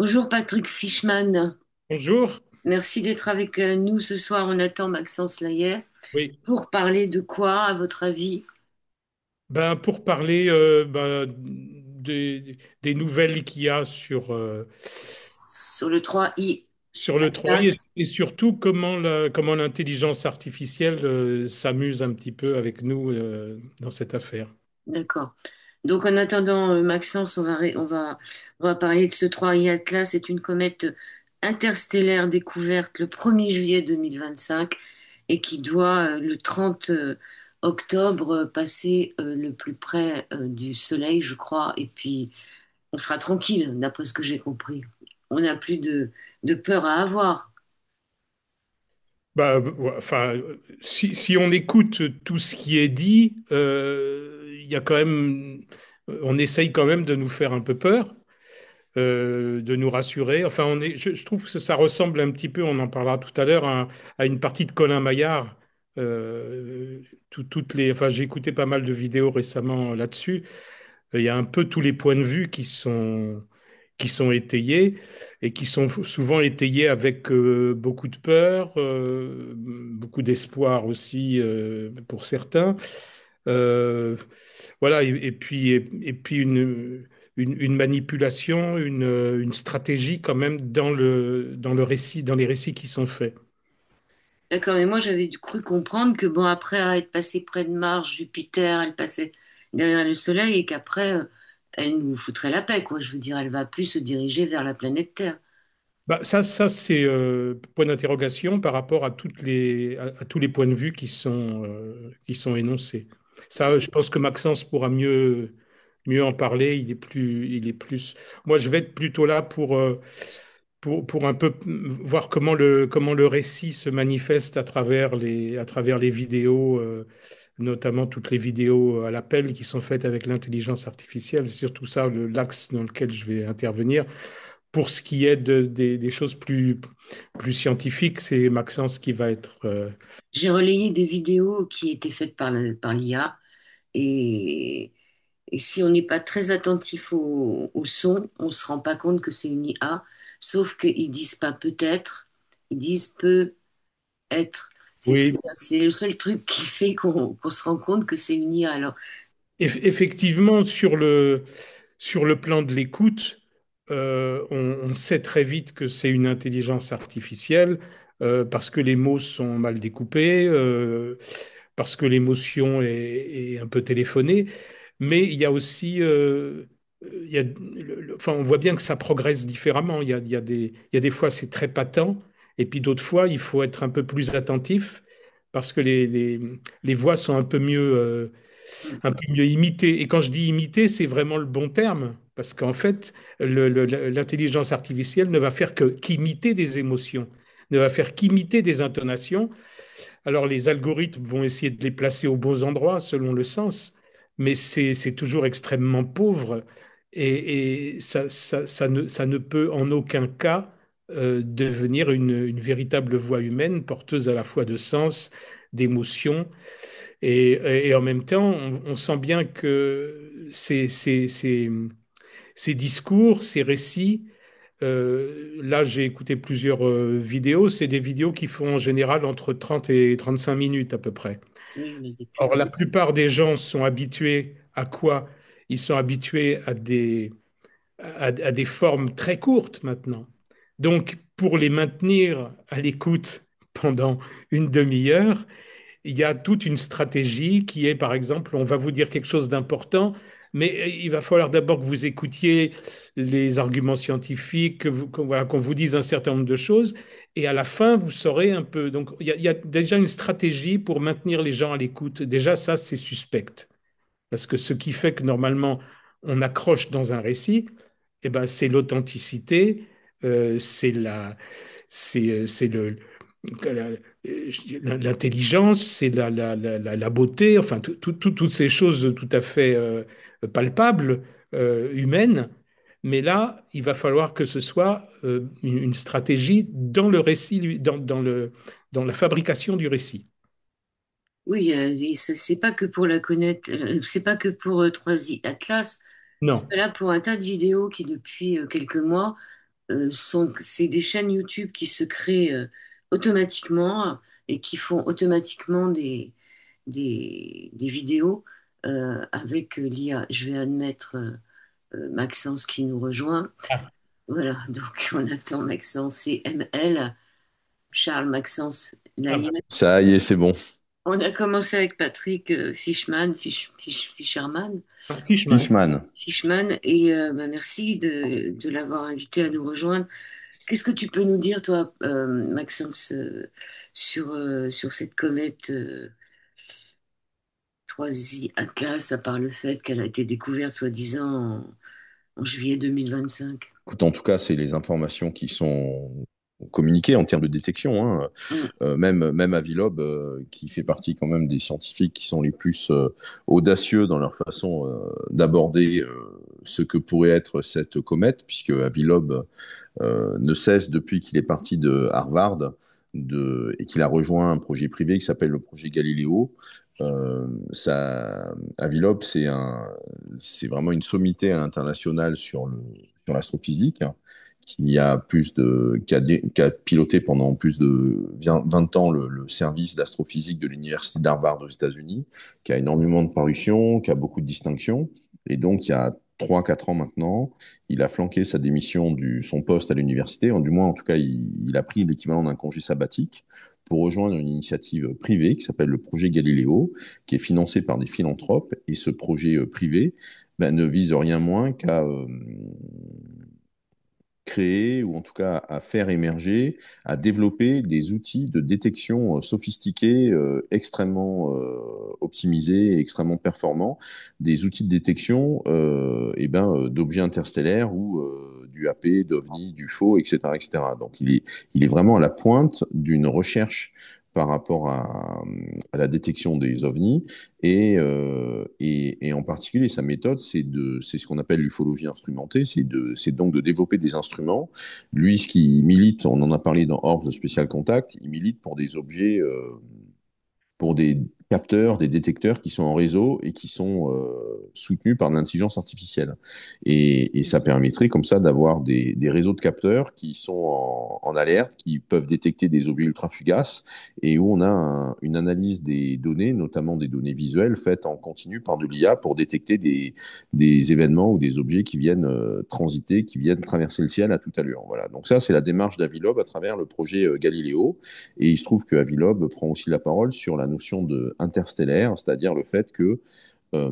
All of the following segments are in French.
Bonjour Patrick Fishman, Bonjour. merci d'être avec nous ce soir. On attend Maxence Layer Oui. pour parler de quoi, à votre avis, Ben, pour parler des nouvelles qu'il y a sur le 3i sur le 3i Atlas? et surtout comment l'intelligence artificielle s'amuse un petit peu avec nous dans cette affaire. D'accord. Donc en attendant Maxence, on va parler de ce 3i Atlas. C'est une comète interstellaire découverte le 1er juillet 2025 et qui doit le 30 octobre passer le plus près du Soleil, je crois. Et puis on sera tranquille, d'après ce que j'ai compris. On n'a plus de peur à avoir. Bah, ouais, enfin, si on écoute tout ce qui est dit, il y a quand même, on essaye quand même de nous faire un peu peur. De nous rassurer. Enfin, je trouve que ça ressemble un petit peu, on en parlera tout à l'heure, à une partie de Colin Maillard. Enfin, j'ai écouté pas mal de vidéos récemment là-dessus. Il y a un peu tous les points de vue qui sont étayés et qui sont souvent étayés avec beaucoup de peur, beaucoup d'espoir aussi pour certains. Euh, voilà, et puis une manipulation, une stratégie quand même dans le récit, dans les récits qui sont faits. D'accord, mais moi j'avais cru comprendre que bon, après être passée près de Mars, Jupiter, elle passait derrière le Soleil et qu'après, elle nous foutrait la paix, quoi. Je veux dire, elle va plus se diriger vers la planète Terre. Bah, ça c'est point d'interrogation par rapport à à tous les points de vue qui sont énoncés. Ça, je pense que Maxence pourra mieux en parler. Il est plus. Moi, je vais être plutôt là pour un peu voir comment le récit se manifeste à travers les vidéos, notamment toutes les vidéos à l'appel qui sont faites avec l'intelligence artificielle. C'est surtout ça, l'axe dans lequel je vais intervenir. Pour ce qui est des choses plus scientifiques, c'est Maxence qui va être. J'ai relayé des vidéos qui étaient faites par l'IA et, et si on n'est pas très attentif au son, on ne se rend pas compte que c'est une IA, sauf qu'ils disent pas peut-être, ils disent peut être. Oui, C'est-à-dire, c'est le seul truc qui fait qu'on se rend compte que c'est une IA. Alors, effectivement, sur le plan de l'écoute, on sait très vite que c'est une intelligence artificielle parce que les mots sont mal découpés, parce que l'émotion est un peu téléphonée. Mais il y a aussi, enfin, on voit bien que ça progresse différemment. Il y a des fois, c'est très patent, et puis d'autres fois, il faut être un peu plus attentif parce que les voix sont un peu mieux imitées. Et quand je dis imiter, c'est vraiment le bon terme, parce qu'en fait, l'intelligence artificielle ne va faire que qu'imiter des émotions, ne va faire qu'imiter des intonations. Alors les algorithmes vont essayer de les placer aux bons endroits selon le sens, mais c'est toujours extrêmement pauvre et ça ne peut en aucun cas devenir une véritable voix humaine porteuse à la fois de sens, d'émotion et en même temps on sent bien que ces discours, ces récits là, j'ai écouté plusieurs vidéos. C'est des vidéos qui font en général entre 30 et 35 minutes à peu près. oui, il y en a des plus Or, la longs. plupart des gens sont habitués à quoi? Ils sont habitués à des formes très courtes maintenant. Donc, pour les maintenir à l'écoute pendant une demi-heure, il y a toute une stratégie qui est, par exemple, on va vous dire quelque chose d'important, mais il va falloir d'abord que vous écoutiez les arguments scientifiques, voilà, qu'on vous dise un certain nombre de choses, et à la fin, vous saurez un peu. Donc, il y a déjà une stratégie pour maintenir les gens à l'écoute. Déjà, ça, c'est suspect, parce que ce qui fait que normalement, on accroche dans un récit, eh ben, c'est l'authenticité, c'est c'est l'intelligence, c'est la beauté, enfin, toutes ces choses tout à fait palpables, humaines. Mais là, il va falloir que ce soit une stratégie dans le récit, dans la fabrication du récit. Oui, c'est pas que pour la connaître, c'est pas que pour 3i Atlas, Non. c'est là pour un tas de vidéos qui, depuis quelques mois, c'est des chaînes YouTube qui se créent automatiquement et qui font automatiquement des vidéos avec l'IA. Je vais admettre Maxence qui nous rejoint. Voilà, donc on attend Maxence, c'est ML, Charles Maxence Ah bah, Layet. Ça y est, c'est bon. On a commencé avec Patrick Fishman, Fisherman, Fishman. Fishman. Fishman, et bah, merci de l'avoir invité à nous rejoindre. Qu'est-ce que tu peux nous dire, toi, Maxence, sur cette comète 3i Atlas, à part le fait qu'elle a été découverte, soi-disant, en juillet 2025? Écoute, en tout cas, c'est les informations qui sont communiquées en termes de détection, hein. Mm. Même Avilob, qui fait partie quand même des scientifiques qui sont les plus audacieux dans leur façon d'aborder ce que pourrait être cette comète, puisque Avilob ne cesse depuis qu'il est parti de Harvard et qu'il a rejoint un projet privé qui s'appelle le projet Galileo. Avilob, c'est vraiment une sommité à l'international sur l'astrophysique, hein, qui a piloté pendant plus de 20 ans le service d'astrophysique de l'université d'Harvard aux États-Unis, qui a énormément de parutions, qui a beaucoup de distinctions. Et donc, il y a 3 4 ans maintenant, il a flanqué sa démission son poste à l'université, du moins en tout cas, il a pris l'équivalent d'un congé sabbatique pour rejoindre une initiative privée qui s'appelle le projet Galileo, qui est financé par des philanthropes. Et ce projet privé ne vise rien moins qu'à créer, ou en tout cas à faire émerger, à développer des outils de détection sophistiqués, extrêmement optimisés, et extrêmement performants, des outils de détection d'objets interstellaires ou du AP, d'OVNI, du faux, etc., etc. Donc il est vraiment à la pointe d'une recherche par rapport à la détection des ovnis et en particulier sa méthode, c'est ce qu'on appelle l'ufologie instrumentée, c'est donc de développer des instruments. Lui, ce qui milite, on en a parlé dans Orbs Special Contact, il milite pour des objets, pour des capteurs, des détecteurs qui sont en réseau et qui sont soutenus par l'intelligence artificielle. Et ça permettrait comme ça d'avoir des réseaux de capteurs qui sont en alerte, qui peuvent détecter des objets ultra fugaces et où on a une analyse des données, notamment des données visuelles, faites en continu par de l'IA pour détecter des événements ou des objets qui viennent transiter, qui viennent traverser le ciel à toute allure. Voilà. Donc ça, c'est la démarche d'Avilob à travers le projet Galileo. Et il se trouve que Avilob prend aussi la parole sur la notion de interstellaire, c'est-à-dire le fait que euh,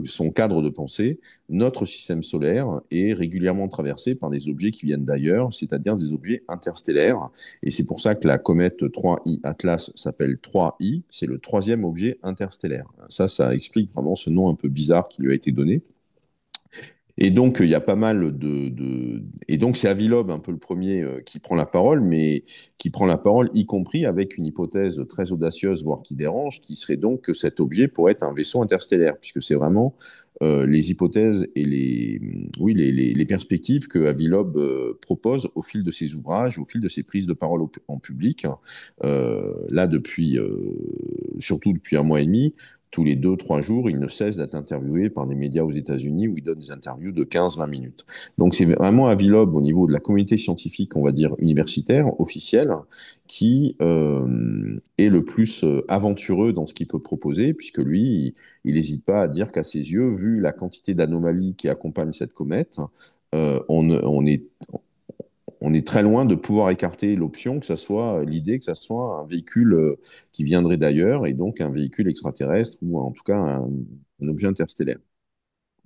son cadre de pensée, notre système solaire est régulièrement traversé par des objets qui viennent d'ailleurs, c'est-à-dire des objets interstellaires. Et c'est pour ça que la comète 3i Atlas s'appelle 3i, c'est le troisième objet interstellaire. Ça explique vraiment ce nom un peu bizarre qui lui a été donné. Et donc, il y a pas mal Et donc, c'est Avilob un peu le premier qui prend la parole, mais qui prend la parole y compris avec une hypothèse très audacieuse, voire qui dérange, qui serait donc que cet objet pourrait être un vaisseau interstellaire, puisque c'est vraiment les hypothèses et oui, les perspectives que Avilob propose au fil de ses ouvrages, au fil de ses prises de parole en public. Là, surtout depuis un mois et demi, tous les 2 3 jours, il ne cesse d'être interviewé par des médias aux États-Unis où il donne des interviews de 15 20 minutes. Donc c'est vraiment Avilob au niveau de la communauté scientifique, on va dire universitaire, officielle, qui est le plus aventureux dans ce qu'il peut proposer, puisque lui, il n'hésite pas à dire qu'à ses yeux, vu la quantité d'anomalies qui accompagnent cette comète, on est très loin de pouvoir écarter l'option que ça soit l'idée que ça soit un véhicule qui viendrait d'ailleurs et donc un véhicule extraterrestre ou en tout cas un objet interstellaire.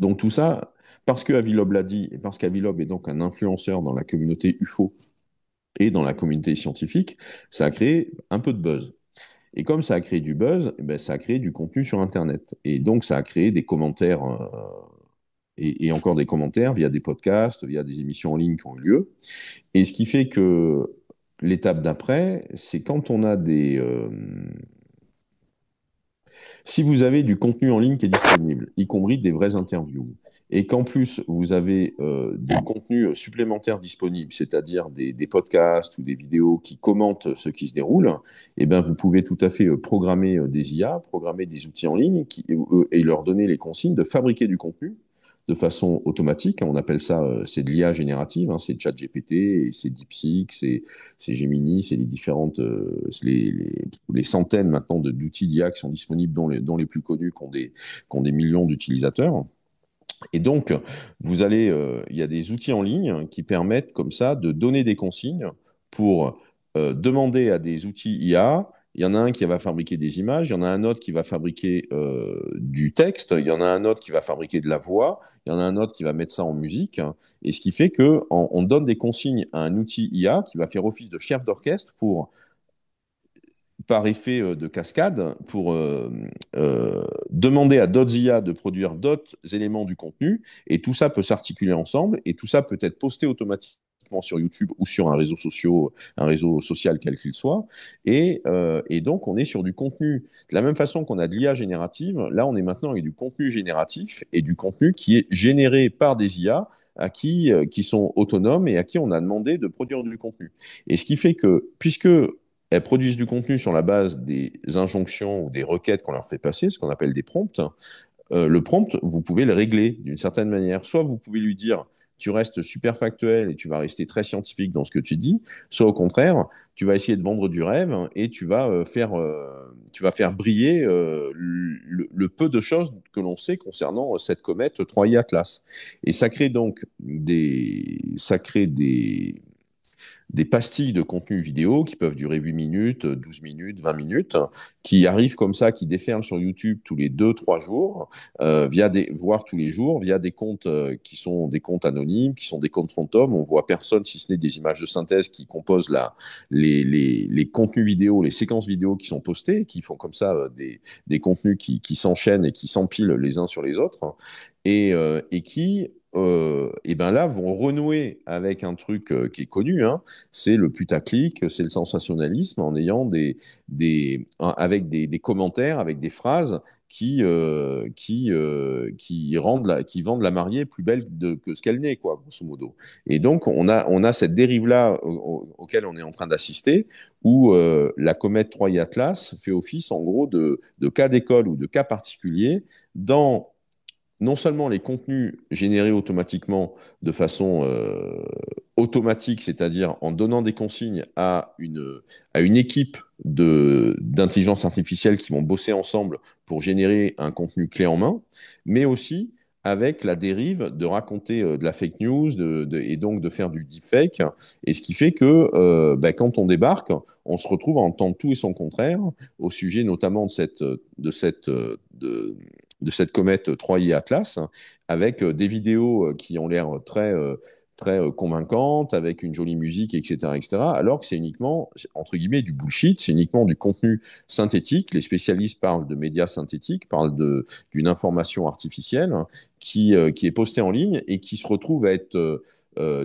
Donc tout ça, parce que Avilob l'a dit et parce qu'Avilob est donc un influenceur dans la communauté UFO et dans la communauté scientifique, ça a créé un peu de buzz. Et comme ça a créé du buzz, eh ben, ça a créé du contenu sur Internet. Et donc ça a créé des commentaires et encore des commentaires via des podcasts, via des émissions en ligne qui ont eu lieu. Et ce qui fait que l'étape d'après, c'est quand on a si vous avez du contenu en ligne qui est disponible, y compris des vraies interviews, et qu'en plus vous avez du contenu supplémentaire disponible, c'est-à-dire des podcasts ou des vidéos qui commentent ce qui se déroule, eh ben vous pouvez tout à fait programmer des IA, programmer des outils en ligne et leur donner les consignes de fabriquer du contenu de façon automatique. On appelle ça, c'est de l'IA générative, hein, c'est ChatGPT, et c'est DeepSeek, c'est Gemini, c'est les différentes, les centaines maintenant d'outils d'IA qui sont disponibles, dont les plus connus qui ont des millions d'utilisateurs. Et donc, il y a des outils en ligne qui permettent comme ça de donner des consignes pour demander à des outils IA. Il y en a un qui va fabriquer des images, il y en a un autre qui va fabriquer du texte, il y en a un autre qui va fabriquer de la voix, il y en a un autre qui va mettre ça en musique. Et ce qui fait que on donne des consignes à un outil IA qui va faire office de chef d'orchestre pour par effet de cascade pour demander à d'autres IA de produire d'autres éléments du contenu. Et tout ça peut s'articuler ensemble et tout ça peut être posté automatiquement sur YouTube ou sur un réseau social quel qu'il soit. Et donc, on est sur du contenu. De la même façon qu'on a de l'IA générative, là, on est maintenant avec du contenu génératif et du contenu qui est généré par des IA qui sont autonomes et à qui on a demandé de produire du contenu. Et ce qui fait que, puisque elles produisent du contenu sur la base des injonctions ou des requêtes qu'on leur fait passer, ce qu'on appelle des prompts. Le prompt, vous pouvez le régler d'une certaine manière. Soit vous pouvez lui dire, tu restes super factuel et tu vas rester très scientifique dans ce que tu dis, soit au contraire, tu vas essayer de vendre du rêve et tu vas faire briller le peu de choses que l'on sait concernant cette comète 3I Atlas. Et ça crée des pastilles de contenu vidéo qui peuvent durer 8 minutes, 12 minutes, 20 minutes, qui arrivent comme ça, qui déferlent sur YouTube tous les 2, 3 jours, voire tous les jours, via des comptes qui sont des comptes anonymes, qui sont des comptes fantômes. On voit personne, si ce n'est des images de synthèse qui composent les contenus vidéo, les séquences vidéo qui sont postées, qui font comme ça des contenus qui s'enchaînent et qui s'empilent les uns sur les autres, et qui et ben là, vont renouer avec un truc qui est connu, hein, c'est le putaclic, c'est le sensationnalisme, en ayant avec des commentaires, avec des phrases qui vendent la mariée plus belle que ce qu'elle n'est, quoi, grosso modo. Et donc, on a cette dérive-là auquel on est en train d'assister, où la comète 3I Atlas fait office, en gros, de cas d'école ou de cas particuliers dans non seulement les contenus générés automatiquement de façon automatique, c'est-à-dire en donnant des consignes à une équipe d'intelligence artificielle qui vont bosser ensemble pour générer un contenu clé en main, mais aussi avec la dérive de raconter de la fake news et donc de faire du deepfake. Et ce qui fait que quand on débarque, on se retrouve à entendre tout et son contraire au sujet notamment de cette comète 3I Atlas, avec des vidéos qui ont l'air très convaincantes, avec une jolie musique, etc., etc., alors que c'est uniquement, entre guillemets, du bullshit, c'est uniquement du contenu synthétique. Les spécialistes parlent de médias synthétiques, parlent d'une information artificielle qui est postée en ligne et qui se retrouve à être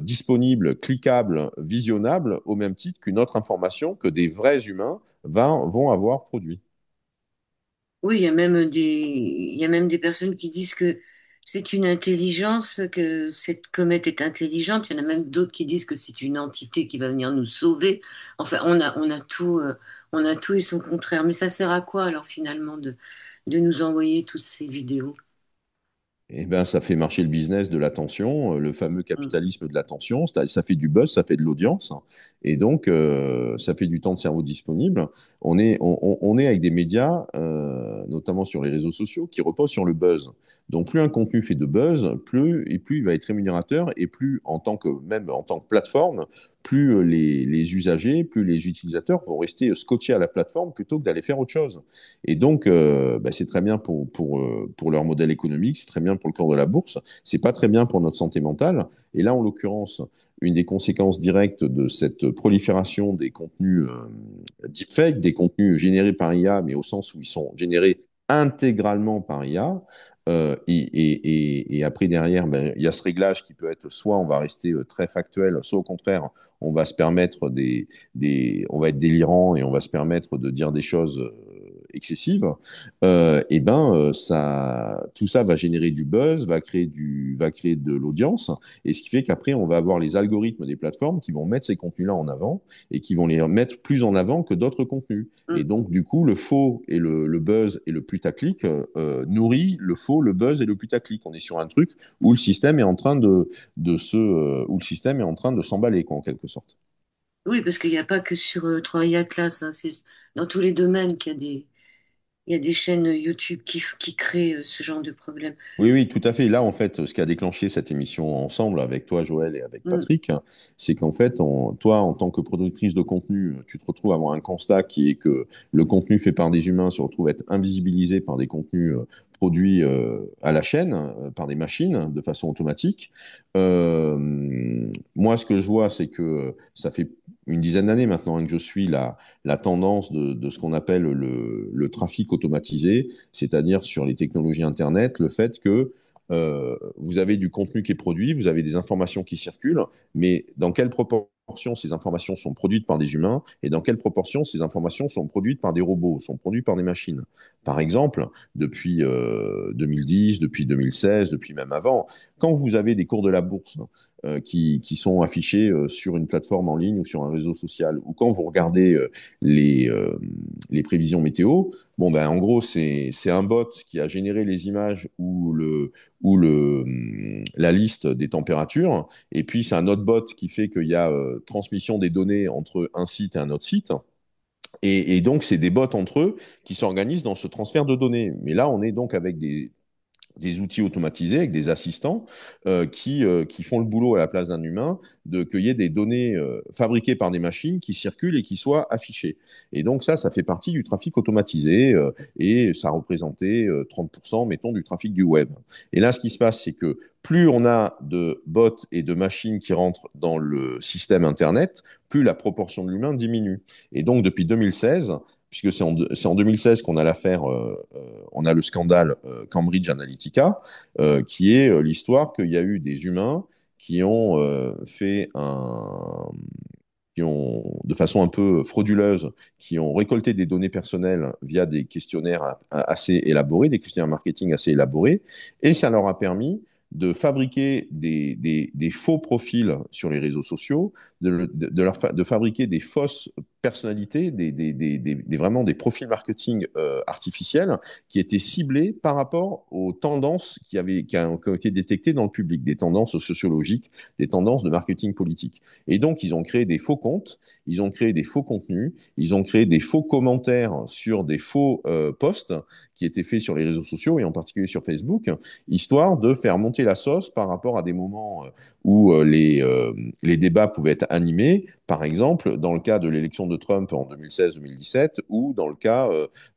disponible, cliquable, visionnable, au même titre qu'une autre information que des vrais humains vont avoir produit. Oui, il y a même des personnes qui disent que c'est une intelligence, que cette comète est intelligente. Il y en a même d'autres qui disent que c'est une entité qui va venir nous sauver. Enfin, on a tout et son contraire. Mais ça sert à quoi alors finalement de nous envoyer toutes ces vidéos? Eh ben, ça fait marcher le business de l'attention, le fameux Mm. capitalisme de l'attention. Ça fait du buzz, ça fait de l'audience, et donc ça fait du temps de cerveau disponible. On est avec des médias, notamment sur les réseaux sociaux, qui reposent sur le buzz. Donc plus un contenu fait de buzz, plus il va être rémunérateur, et plus même en tant que plateforme, plus les usagers, plus les utilisateurs vont rester scotchés à la plateforme plutôt que d'aller faire autre chose. Et donc, c'est très bien pour leur modèle économique, c'est très bien pour le cours de la bourse, c'est pas très bien pour notre santé mentale. Et là, en l'occurrence, une des conséquences directes de cette prolifération des contenus deepfake, des contenus générés par IA, mais au sens où ils sont générés intégralement par IA. Et après, derrière, il y a ce réglage qui peut être soit on va rester très factuel, soit au contraire, on va se permettre on va être délirant et on va se permettre de dire des choses excessive, tout ça va générer du buzz, va créer de l'audience, et ce qui fait qu'après, on va avoir les algorithmes des plateformes qui vont mettre ces contenus-là en avant et qui vont les mettre plus en avant que d'autres contenus. Et Mm. donc, du coup, le faux et le buzz et le putaclic nourrit le faux, le buzz et le putaclic. On est sur un truc où le système est en train où le système est en train de s'emballer, quoi, en quelque sorte. Oui, parce qu'il n'y a pas que sur Troy Atlas, hein, c'est dans tous les domaines il y a des chaînes YouTube qui créent ce genre de problème. Oui, oui, tout à fait. Là, en fait, ce qui a déclenché cette émission ensemble avec toi, Joël, et avec Mm. Patrick, c'est qu'en fait, toi, en tant que productrice de contenu, tu te retrouves à avoir un constat qui est que le contenu fait par des humains se retrouve à être invisibilisé par des contenus produits à la chaîne, par des machines, de façon automatique. Moi, ce que je vois, c'est que ça fait une dizaine d'années maintenant que je suis la tendance de ce qu'on appelle le trafic automatisé, c'est-à-dire sur les technologies Internet, le fait que vous avez du contenu qui est produit, vous avez des informations qui circulent, mais dans quelle proportion ces informations sont produites par des humains et dans quelle proportion ces informations sont produites par des robots, sont produites par des machines. Par exemple, depuis 2010, depuis 2016, depuis même avant, quand vous avez des cours de la bourse qui sont affichés sur une plateforme en ligne ou sur un réseau social, ou quand vous regardez les, euh, les prévisions météo, bon, ben, en gros, c'est un bot qui a généré les images la liste des températures. Et puis, c'est un autre bot qui fait qu'il y a transmission des données entre un site et un autre site. Et donc, c'est des bots entre eux qui s'organisent dans ce transfert de données. Mais là, on est donc avec des outils automatisés avec des assistants qui font le boulot à la place d'un humain de cueillir des données fabriquées par des machines qui circulent et qui soient affichées. Et donc ça fait partie du trafic automatisé et ça représentait 30%, mettons, du trafic du web. Et là, ce qui se passe, c'est que plus on a de bots et de machines qui rentrent dans le système Internet, plus la proportion de l'humain diminue. Et donc, depuis 2016, puisque c'est en 2016 qu'on a l'affaire, on a le scandale Cambridge Analytica, qui est l'histoire qu'il y a eu des humains qui ont fait qui ont, de façon un peu frauduleuse, qui ont récolté des données personnelles via des questionnaires assez élaborés, des questionnaires marketing assez élaborés, et ça leur a permis de fabriquer des faux profils sur les réseaux sociaux, de fabriquer des fausses personnalités, vraiment des profils marketing artificiels qui étaient ciblés par rapport aux tendances qui ont été détectées dans le public, des tendances sociologiques, des tendances de marketing politique. Et donc, ils ont créé des faux comptes, ils ont créé des faux contenus, ils ont créé des faux commentaires sur des faux posts qui étaient faits sur les réseaux sociaux et en particulier sur Facebook, histoire de faire monter la sauce par rapport à des moments où les débats pouvaient être animés, par exemple dans le cas de l'élection de Trump en 2016-2017 ou dans le cas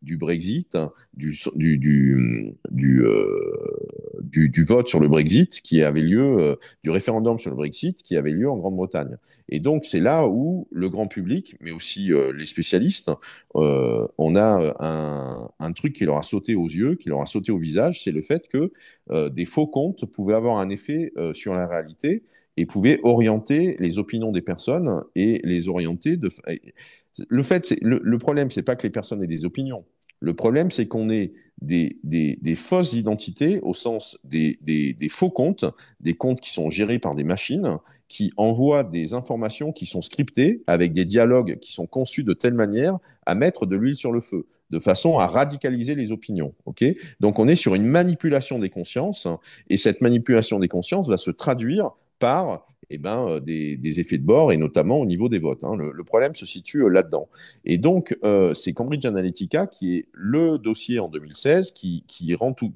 du Brexit, du, du, du, du, du vote sur le Brexit qui avait lieu, du référendum sur le Brexit qui avait lieu en Grande-Bretagne. Et donc c'est là où le grand public, mais aussi les spécialistes, on a un truc qui leur a sauté aux yeux, qui leur a sauté au visage, c'est le fait que des faux comptes pouvaient avoir un effet sur la réalité et pouvaient orienter les opinions des personnes et les orienter de. Le problème, c'est pas que les personnes aient des opinions. Le problème, c'est qu'on ait des fausses identités au sens des faux comptes, des comptes qui sont gérés par des machines, qui envoient des informations qui sont scriptées avec des dialogues qui sont conçus de telle manière à mettre de l'huile sur le feu, de façon à radicaliser les opinions. Okay, donc on est sur une manipulation des consciences, hein, et cette manipulation des consciences va se traduire par des effets de bord, et notamment au niveau des votes. Hein. Le problème se situe là-dedans. Et donc, c'est Cambridge Analytica qui est le dossier en 2016 qui rend tout.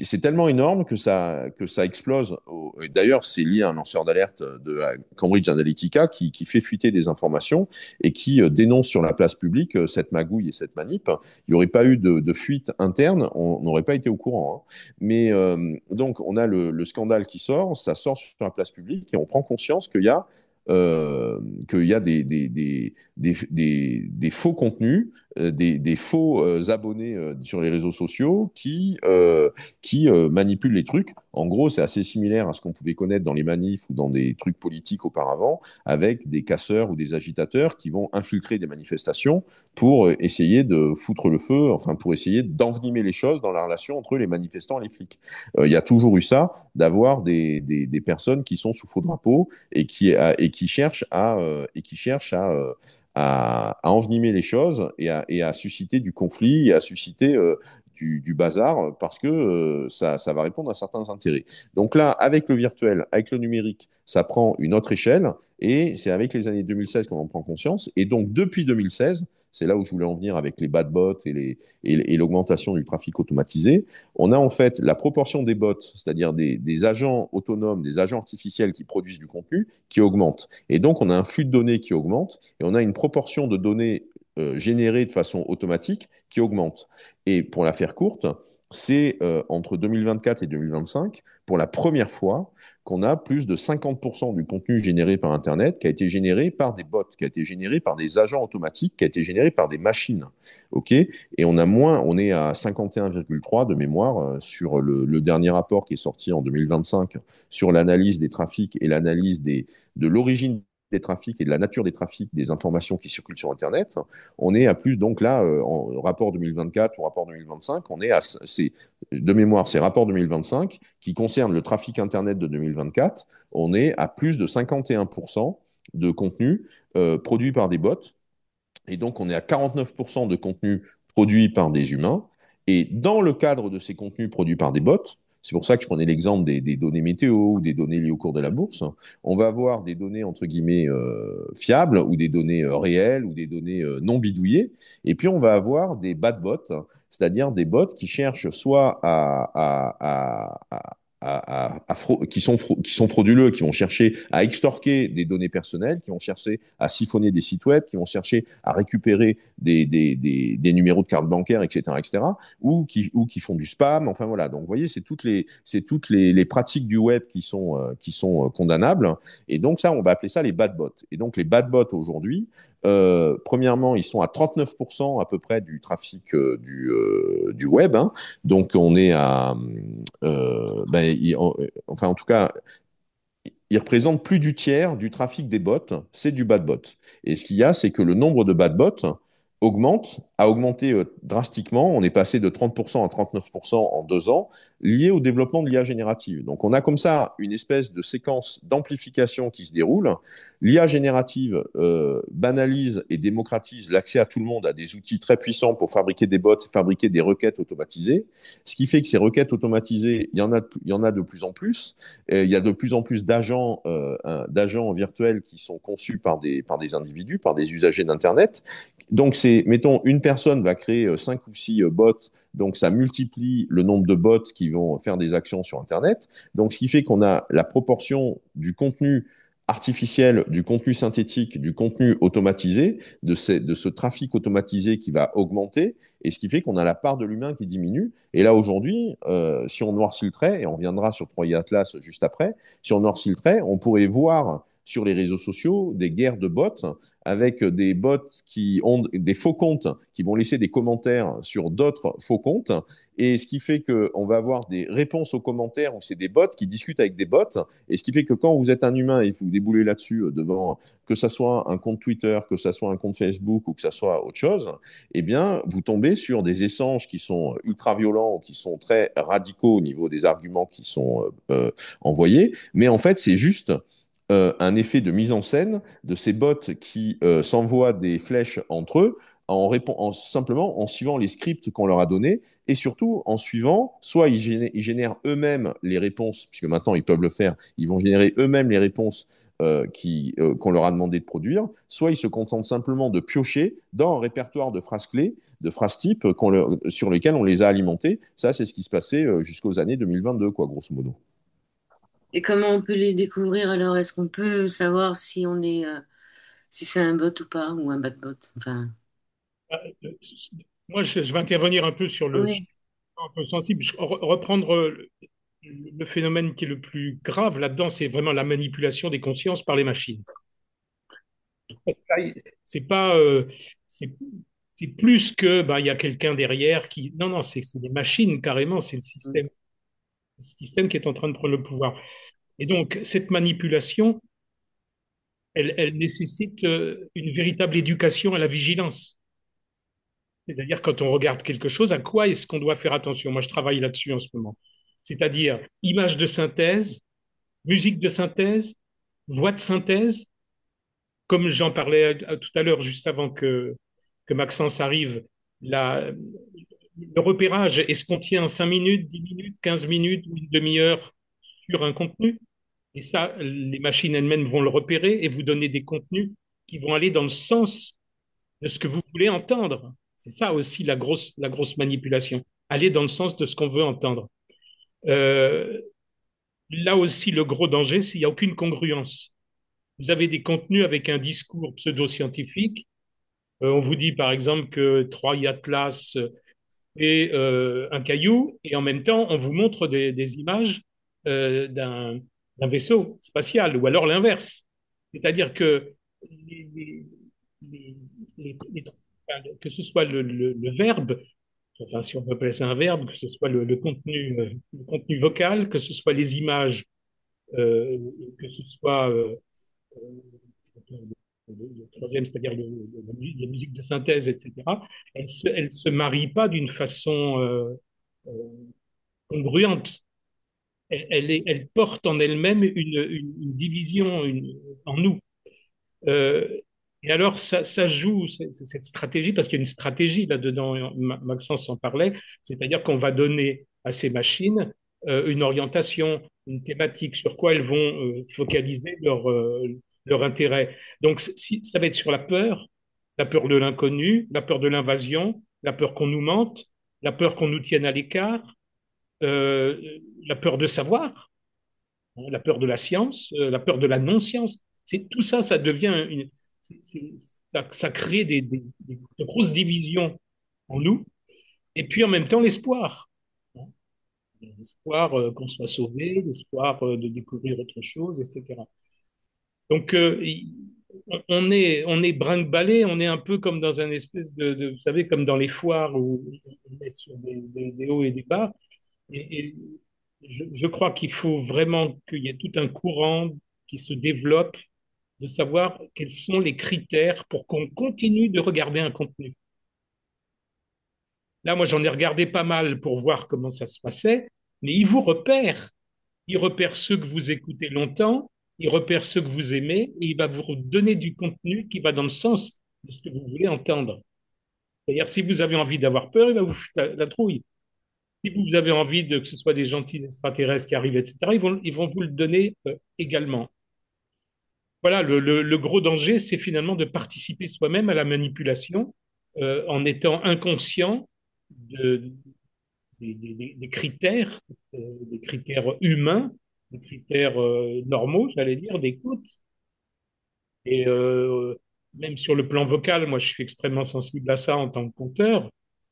C'est tellement énorme que ça explose. D'ailleurs, c'est lié à un lanceur d'alerte de Cambridge Analytica qui fait fuiter des informations et qui dénonce sur la place publique cette magouille et cette manip. Il n'y aurait pas eu de fuite interne, on n'aurait pas été au courant. Hein. Mais donc, on a le scandale qui sort, ça sort sur la place publique et on prend conscience qu'il y a des faux contenus des faux abonnés sur les réseaux sociaux qui manipulent les trucs. En gros, c'est assez similaire à ce qu'on pouvait connaître dans les manifs ou dans des trucs politiques auparavant, avec des casseurs ou des agitateurs qui vont infiltrer des manifestations pour essayer de foutre le feu, enfin pour essayer d'envenimer les choses dans la relation entre les manifestants et les flics. Il y a toujours eu ça, d'avoir des personnes qui sont sous faux drapeau et qui cherchent à envenimer les choses et à susciter du conflit et à susciter du bazar parce que ça va répondre à certains intérêts. Donc là, avec le virtuel, avec le numérique, ça prend une autre échelle et c'est avec les années 2016 qu'on en prend conscience. Et donc, depuis 2016, c'est là où je voulais en venir avec les bad bots et l'augmentation du trafic automatisé, on a en fait la proportion des bots, c'est-à-dire des agents autonomes, des agents artificiels qui produisent du contenu, qui augmente. Et donc, on a un flux de données qui augmente et on a une proportion de données générées de façon automatique qui augmente. Et pour la faire courte, c'est entre 2024 et 2025, pour la première fois, qu'on a plus de 50% du contenu généré par Internet qui a été généré par des bots, qui a été généré par des agents automatiques, qui a été généré par des machines. OK? Et on est à 51,3 de mémoire sur le dernier rapport qui est sorti en 2025 sur l'analyse des trafics et l'analyse de l'origine des trafics et de la nature des trafics des informations qui circulent sur Internet. On est à plus, donc là, en rapport 2024 ou rapport 2025, de mémoire, c'est rapport 2025 qui concerne le trafic Internet de 2024, on est à plus de 51% de contenu produit par des bots. Et donc, on est à 49% de contenu produit par des humains. Et dans le cadre de ces contenus produits par des bots, c'est pour ça que je prenais l'exemple des données météo ou des données liées au cours de la bourse, on va avoir des données entre guillemets fiables ou des données réelles ou des données non bidouillées. Et puis, on va avoir des bad bots, c'est-à-dire des bots qui cherchent soit qui sont frauduleux, qui vont chercher à extorquer des données personnelles, qui vont chercher à siphonner des sites web, qui vont chercher à récupérer des numéros de carte bancaire, etc., etc., ou qui font du spam. Enfin voilà. Donc vous voyez, c'est toutes les pratiques du web qui sont condamnables. Et donc ça, on va appeler ça les bad bots. Et donc les bad bots aujourd'hui, premièrement, ils sont à 39% à peu près du trafic du web. Hein. Donc on est à enfin, en tout cas, il représente plus du tiers du trafic des bots, c'est du bad bot. Et ce qu'il y a, c'est que le nombre de bad bots a augmenté drastiquement. On est passé de 30% à 39% en 2 ans, lié au développement de l'IA générative. Donc on a comme ça une espèce de séquence d'amplification qui se déroule. L'IA générative banalise et démocratise l'accès à tout le monde à des outils très puissants pour fabriquer des bots, fabriquer des requêtes automatisées. Ce qui fait que ces requêtes automatisées, il y en a de plus en plus. Il y a de plus en plus d'agents virtuels qui sont conçus par des individus, par des usagers d'Internet. Donc, mettons, une personne va créer 5 ou 6 bots, donc ça multiplie le nombre de bots qui vont faire des actions sur Internet. Donc, ce qui fait qu'on a la proportion du contenu artificiel, du contenu synthétique, du contenu automatisé, de ce trafic automatisé qui va augmenter, et ce qui fait qu'on a la part de l'humain qui diminue. Et là, aujourd'hui, si on noircit le trait, et on reviendra sur 3i Atlas juste après, si on noircit le trait, on pourrait voir sur les réseaux sociaux des guerres de bots avec des bots qui ont des faux comptes qui vont laisser des commentaires sur d'autres faux comptes. Et ce qui fait qu'on va avoir des réponses aux commentaires où c'est des bots qui discutent avec des bots. Et ce qui fait que quand vous êtes un humain et vous déboulez là-dessus devant, que ça soit un compte Twitter, que ça soit un compte Facebook ou que ça soit autre chose, eh bien, vous tombez sur des échanges qui sont ultra violents, qui sont très radicaux au niveau des arguments qui sont envoyés. Mais en fait, c'est juste un effet de mise en scène de ces bots qui s'envoient des flèches entre eux simplement en suivant les scripts qu'on leur a donnés et surtout en suivant, soit ils génèrent eux-mêmes les réponses, puisque maintenant ils peuvent le faire, ils vont générer eux-mêmes les réponses qu'on leur a demandé de produire, soit ils se contentent simplement de piocher dans un répertoire de phrases clés, de phrases types sur lesquelles on les a alimentées. Ça, c'est ce qui se passait jusqu'aux années 2022, quoi, grosso modo. Et comment on peut les découvrir alors? Est-ce qu'on peut savoir si on est, si c'est un bot ou pas, ou un bad bot? Enfin, Moi, je vais intervenir un peu sur le oui. un peu sensible, reprendre le phénomène qui est le plus grave là-dedans, c'est vraiment la manipulation des consciences par les machines. C'est pas, c'est c'est plus que ben, il y a quelqu'un derrière qui. Non, non, c'est des machines carrément, c'est le système qui est en train de prendre le pouvoir. Et donc, cette manipulation, elle nécessite une véritable éducation à la vigilance. C'est-à-dire, quand on regarde quelque chose, à quoi est-ce qu'on doit faire attention? Moi, je travaille là-dessus en ce moment. C'est-à-dire, image de synthèse, musique de synthèse, voix de synthèse, comme j'en parlais tout à l'heure, juste avant que Maxence arrive, la, le repérage, est-ce qu'on tient 5 minutes, 10 minutes, 15 minutes ou une demi-heure sur un contenu? Et ça, les machines elles-mêmes vont le repérer et vous donner des contenus qui vont aller dans le sens de ce que vous voulez entendre. C'est ça aussi la grosse manipulation, aller dans le sens de ce qu'on veut entendre. Euh, Là aussi, le gros danger, c'est qu'il n'y a aucune congruence. Vous avez des contenus avec un discours pseudo-scientifique. On vous dit, par exemple, que Troy Atlas est un caillou, et en même temps, on vous montre des images d'un vaisseau spatial, ou alors l'inverse. C'est-à-dire que les, les, les, enfin, que ce soit le verbe, enfin, si on peut appeler ça un verbe, que ce soit le contenu vocal, que ce soit les images, euh, que ce soit le troisième, c'est-à-dire la musique de synthèse, etc., elle se marie pas d'une façon euh, congruente. Elle porte en elle-même une division en nous. Euh, et alors, ça joue cette stratégie, parce qu'il y a une stratégie là-dedans, Maxence en parlait, c'est-à-dire qu'on va donner à ces machines une orientation, une thématique sur quoi elles vont focaliser leur intérêt. Donc, si, ça va être sur la peur de l'inconnu, la peur de l'invasion, la peur qu'on nous mente, la peur qu'on nous tienne à l'écart, euh, la peur de savoir, hein, la peur de la science, la peur de la non-science. C'est tout ça, ça devient ça crée de grosses divisions en nous, et puis en même temps l'espoir, hein, l'espoir qu'on soit sauvé, l'espoir de découvrir autre chose, etc. Donc on est brinque-ballé, on est un peu comme dans un espèce vous savez, comme dans les foires où on est sur des hauts et des bas. Et je crois qu'il faut vraiment qu'il y ait tout un courant qui se développe de savoir quels sont les critères pour qu'on continue de regarder un contenu. Là, moi, j'en ai regardé pas mal pour voir comment ça se passait, mais il vous repère. Il repère ceux que vous écoutez longtemps, il repère ceux que vous aimez, et il va vous donner du contenu qui va dans le sens de ce que vous voulez entendre. C'est-à-dire, si vous avez envie d'avoir peur, il va vous foutre la trouille. Si vous avez envie que ce soit des gentils extraterrestres qui arrivent, etc., ils vont vous le donner également. Voilà, le gros danger, c'est finalement de participer soi-même à la manipulation en étant inconscient de, des critères humains, des critères normaux, j'allais dire, d'écoute. Et même sur le plan vocal, moi, je suis extrêmement sensible à ça en tant que conteur,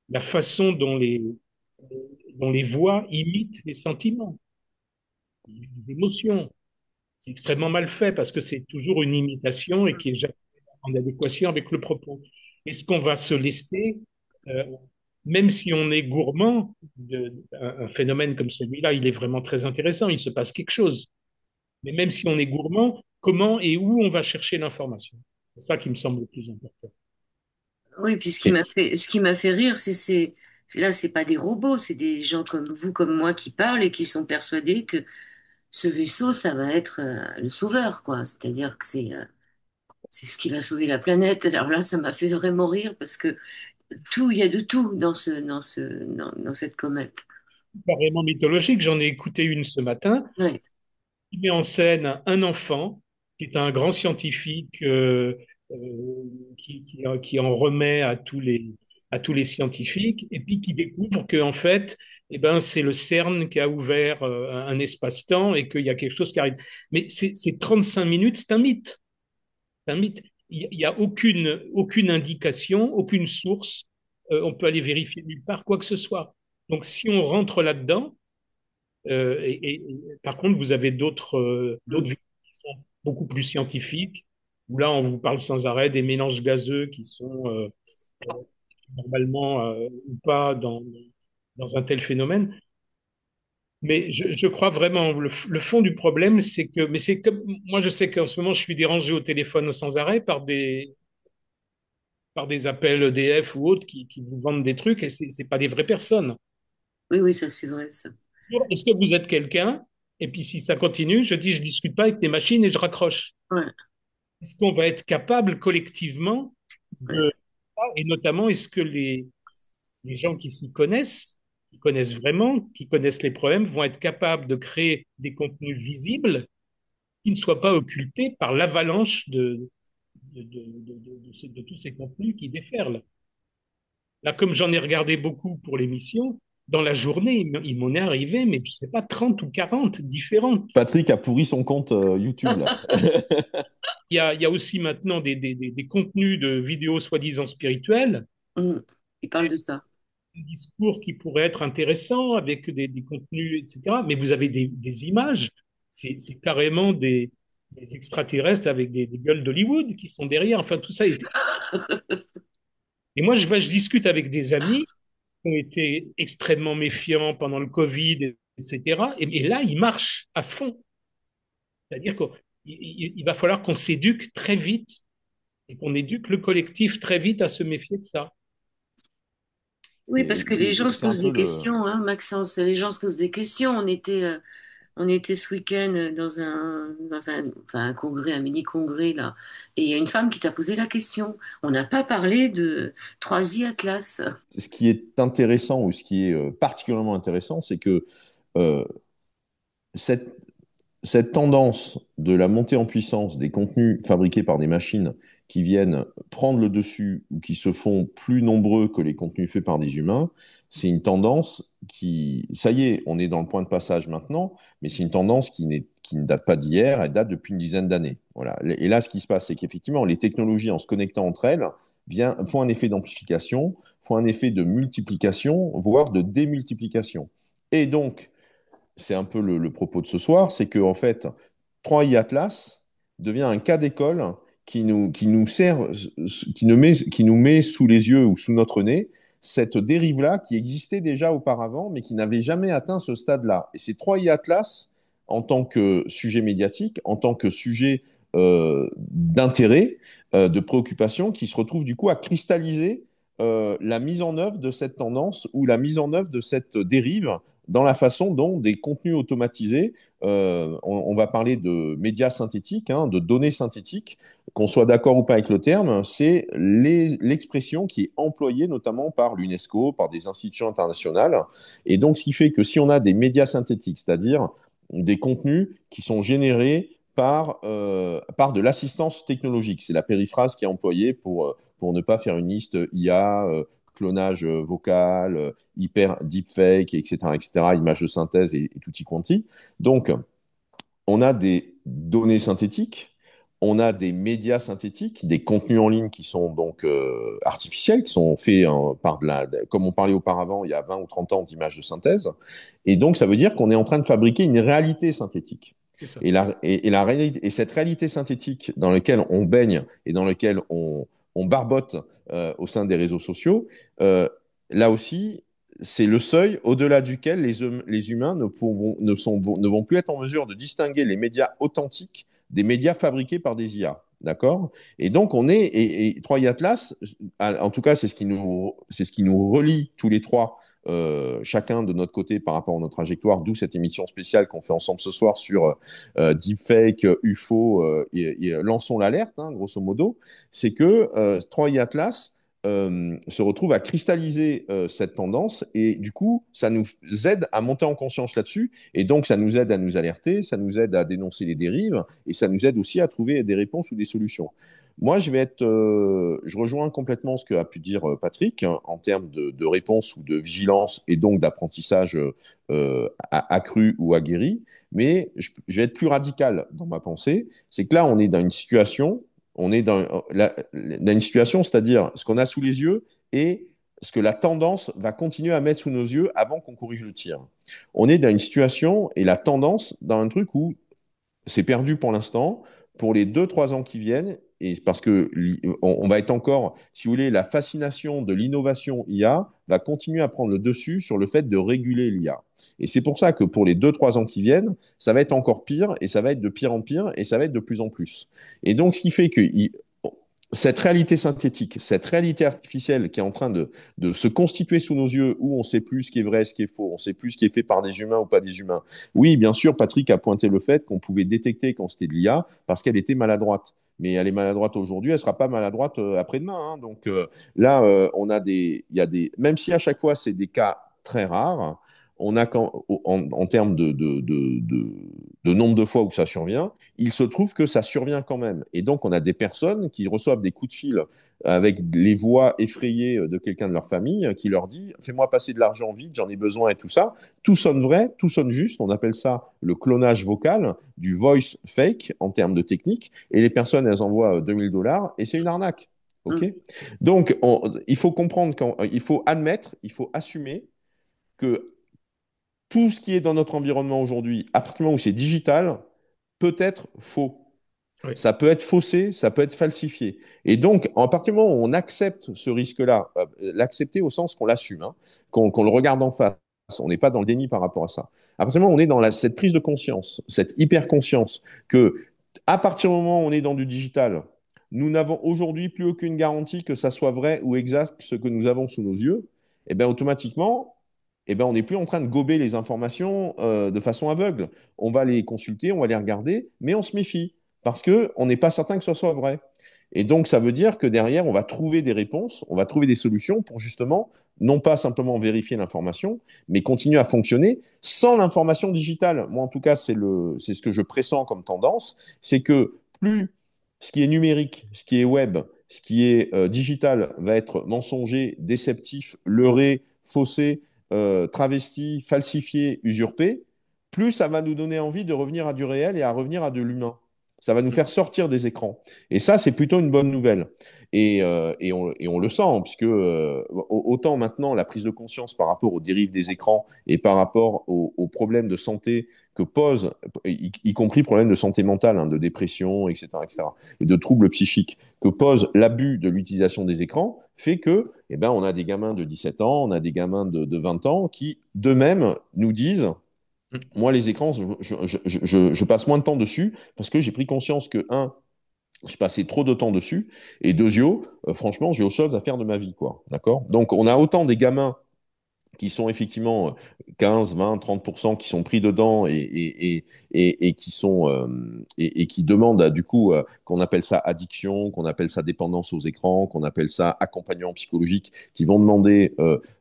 la façon dont les voix imitent les sentiments, les émotions. C'est extrêmement mal fait parce que c'est toujours une imitation et qui est jamais en adéquation avec le propos. Est-ce qu'on va se laisser, euh, même si on est gourmand, un phénomène comme celui-là, il est vraiment très intéressant, il se passe quelque chose. Mais même si on est gourmand, comment et où on va chercher l'information? C'est ça qui me semble le plus important. Oui, puis Et ce qui m'a fait rire, là, c'est pas des robots, c'est des gens comme vous, comme moi qui parlent et qui sont persuadés que ce vaisseau, ça va être le sauveur, quoi. C'est-à-dire que c'est ce qui va sauver la planète. Alors là, ça m'a fait vraiment rire parce que il y a de tout dans cette comète. Carrément mythologique, j'en ai écouté une ce matin. Ouais. Il met en scène un enfant qui est un grand scientifique euh, qui en remet à tous les scientifiques et puis qui découvre que en fait, eh ben, c'est le CERN qui a ouvert un espace-temps et qu'il y a quelque chose qui arrive. Mais c'est 35 minutes, c'est un mythe. C'est un mythe. Il n'y a aucune indication, aucune source. On peut aller vérifier nulle part quoi que ce soit. Donc si on rentre là-dedans, par contre, vous avez d'autres Mm. vidéos qui sont beaucoup plus scientifiques, où là, on vous parle sans arrêt des mélanges gazeux qui sont normalement ou pas dans un tel phénomène. Mais je crois vraiment, le fond du problème, c'est que, mais c'est comme, moi je sais qu'en ce moment, je suis dérangé au téléphone sans arrêt par des appels EDF ou autres qui vous vendent des trucs et c'est pas des vraies personnes. Oui, oui, ça c'est vrai, ça. Est-ce que vous êtes quelqu'un? Et puis si ça continue, je dis, je discute pas avec des machines et je raccroche. Ouais, Est-ce qu'on va être capable collectivement ouais. de, et notamment, est-ce que les gens qui s'y connaissent, qui connaissent vraiment, qui connaissent les problèmes, vont être capables de créer des contenus visibles qui ne soient pas occultés par l'avalanche de tous ces contenus qui déferlent. Là, comme j'en ai regardé beaucoup pour l'émission, dans la journée, il m'en est arrivé, mais je ne sais pas, 30 ou 40 différentes. Patrick a pourri son compte YouTube là. Il y a aussi maintenant des contenus de vidéos soi-disant spirituelles, Mm. Il parle de ça. des discours qui pourraient être intéressants avec des contenus, etc. Mais vous avez des images, c'est carrément des extraterrestres avec des gueules d'Hollywood qui sont derrière. Enfin, tout ça est. Et moi, je discute avec des amis qui ont été extrêmement méfiants pendant le Covid, etc. Et là, ils marchent à fond. C'est-à-dire qu'il va falloir qu'on s'éduque très vite et qu'on éduque le collectif très vite à se méfier de ça. Oui, parce que les gens se C'est un posent peu des le. questions, hein, Maxence. Les gens se posent des questions. On était ce week-end enfin, un congrès, un mini-congrès, là. Et il y a une femme qui t'a posé la question. On n'a pas parlé de 3i Atlas. Ce qui est intéressant ou ce qui est particulièrement intéressant, c'est que euh, cette, cette tendance de la montée en puissance des contenus fabriqués par des machines qui viennent prendre le dessus ou qui se font plus nombreux que les contenus faits par des humains, c'est une tendance qui, ça y est, on est dans le point de passage maintenant, mais c'est une tendance qui ne date pas d'hier, elle date depuis une dizaine d'années. Voilà. Et là, ce qui se passe, c'est qu'effectivement, les technologies, en se connectant entre elles, font un effet d'amplification, font un effet de multiplication, voire de démultiplication. Et donc, c'est un peu le propos de ce soir, c'est que en fait, 3i Atlas devient un cas d'école qui nous sert, qui nous met sous les yeux ou sous notre nez cette dérive-là qui existait déjà auparavant, mais qui n'avait jamais atteint ce stade-là. Et c'est 3i Atlas, en tant que sujet médiatique, en tant que sujet d'intérêt, de préoccupation, qui se retrouve du coup à cristalliser la mise en œuvre de cette tendance ou la mise en œuvre de cette dérive dans la façon dont des contenus automatisés, on va parler de médias synthétiques, hein, de données synthétiques, qu'on soit d'accord ou pas avec le terme, c'est l'expression qui est employée notamment par l'UNESCO, par des institutions internationales. Et donc, ce qui fait que si on a des médias synthétiques, c'est-à-dire des contenus qui sont générés par de l'assistance technologique, c'est la périphrase qui est employée pour ne pas faire une liste IA, clonage vocal, hyper deepfake, etc., etc., images de synthèse et tutti quanti. Donc, on a des données synthétiques, on a des médias synthétiques, des contenus en ligne qui sont donc artificiels, qui sont faits par comme on parlait auparavant, il y a 20 ou 30 ans d'images de synthèse. Et donc, ça veut dire qu'on est en train de fabriquer une réalité synthétique. C'est ça. Et cette réalité synthétique dans laquelle on baigne et dans laquelle on barbote au sein des réseaux sociaux, là aussi, c'est le seuil au-delà duquel les humains ne vont plus être en mesure de distinguer les médias authentiques des médias fabriqués par des IA. D'accord. Et donc, et 3i Atlas, en tout cas, c'est ce qui nous relie tous les trois, chacun de notre côté par rapport à notre trajectoire, d'où cette émission spéciale qu'on fait ensemble ce soir sur deepfake, UFO, lançons l'alerte, hein, grosso modo. C'est que 3i Atlas se retrouve à cristalliser cette tendance et du coup, ça nous aide à monter en conscience là-dessus et donc ça nous aide à nous alerter, ça nous aide à dénoncer les dérives et ça nous aide aussi à trouver des réponses ou des solutions. Moi, je rejoins complètement ce qu'a pu dire Patrick, hein, en termes de réponse ou de vigilance et donc d'apprentissage accru ou aguerri, mais je vais être plus radical dans ma pensée, c'est que là, on est dans une situation on est dans une situation, c'est-à-dire ce qu'on a sous les yeux et ce que la tendance va continuer à mettre sous nos yeux avant qu'on corrige le tir. On est dans une situation et la tendance dans un truc où c'est perdu pour l'instant, pour les 2, 3 ans qui viennent, et parce que on va être encore, si vous voulez, la fascination de l'innovation IA va continuer à prendre le dessus sur le fait de réguler l'IA. Et c'est pour ça que pour les 2, 3 ans qui viennent, ça va être encore pire et ça va être de pire en pire et ça va être de plus en plus. Et donc, ce qui fait que cette réalité synthétique, cette réalité artificielle qui est en train de se constituer sous nos yeux, où on ne sait plus ce qui est vrai, ce qui est faux, on ne sait plus ce qui est fait par des humains ou pas des humains. Oui, bien sûr, Patrick a pointé le fait qu'on pouvait détecter quand c'était de l'IA parce qu'elle était maladroite. Mais elle est maladroite aujourd'hui, elle ne sera pas maladroite après-demain, hein. Donc là, on a il y a des, même si à chaque fois c'est des cas très rares, on a en termes de nombre de fois où ça survient, il se trouve que ça survient quand même. Et donc, on a des personnes qui reçoivent des coups de fil avec les voix effrayées de quelqu'un de leur famille qui leur dit fais-moi passer de l'argent vite, j'en ai besoin et tout ça. Tout sonne vrai, tout sonne juste. On appelle ça le clonage vocal, du voice fake en termes de technique. Et les personnes, elles envoient 2 000 $ et c'est une arnaque. OK. Hum, Donc, il faut comprendre, il faut admettre, il faut assumer que tout ce qui est dans notre environnement aujourd'hui, à partir du moment où c'est digital, peut être faux. Oui. Ça peut être faussé, ça peut être falsifié. Et donc, à partir du moment où on accepte ce risque-là, l'accepter au sens qu'on l'assume, hein, qu'on le regarde en face, on n'est pas dans le déni par rapport à ça. À partir du moment où on est dans cette prise de conscience, cette hyper-conscience, que à partir du moment où on est dans du digital, nous n'avons aujourd'hui plus aucune garantie que ça soit vrai ou exact ce que nous avons sous nos yeux, et bien automatiquement, on n'est plus en train de gober les informations de façon aveugle. On va les consulter, on va les regarder, mais on se méfie parce qu'on n'est pas certain que ce soit vrai. Et donc, ça veut dire que derrière, on va trouver des réponses, on va trouver des solutions pour justement, non pas simplement vérifier l'information, mais continuer à fonctionner sans l'information digitale. Moi, en tout cas, c'est ce que je pressens comme tendance, c'est que plus ce qui est numérique, ce qui est web, ce qui est digital va être mensonger, déceptif, leurré, faussé, travesti, falsifié, usurpé, plus ça va nous donner envie de revenir à du réel et à revenir à de l'humain. Ça va nous faire sortir des écrans. Et ça, c'est plutôt une bonne nouvelle. Et on le sent, puisque autant maintenant la prise de conscience par rapport aux dérives des écrans et par rapport aux problèmes de santé que pose, y compris problèmes de santé mentale, hein, de dépression, etc., etc., et de troubles psychiques, que pose l'abus de l'utilisation des écrans, fait que, on a des gamins de 17 ans, on a des gamins de 20 ans qui, d'eux-mêmes, nous disent moi, les écrans, je passe moins de temps dessus parce que j'ai pris conscience que, un, je passais trop de temps dessus, et deuxio, franchement, j'ai autre chose à faire de ma vie, quoi. D'accord? Donc, on a autant des gamins qui sont effectivement 15, 20, 30% qui sont pris dedans et qui sont et qui demandent du coup qu'on appelle ça addiction, qu'on appelle ça dépendance aux écrans, qu'on appelle ça accompagnement psychologique, qui vont demander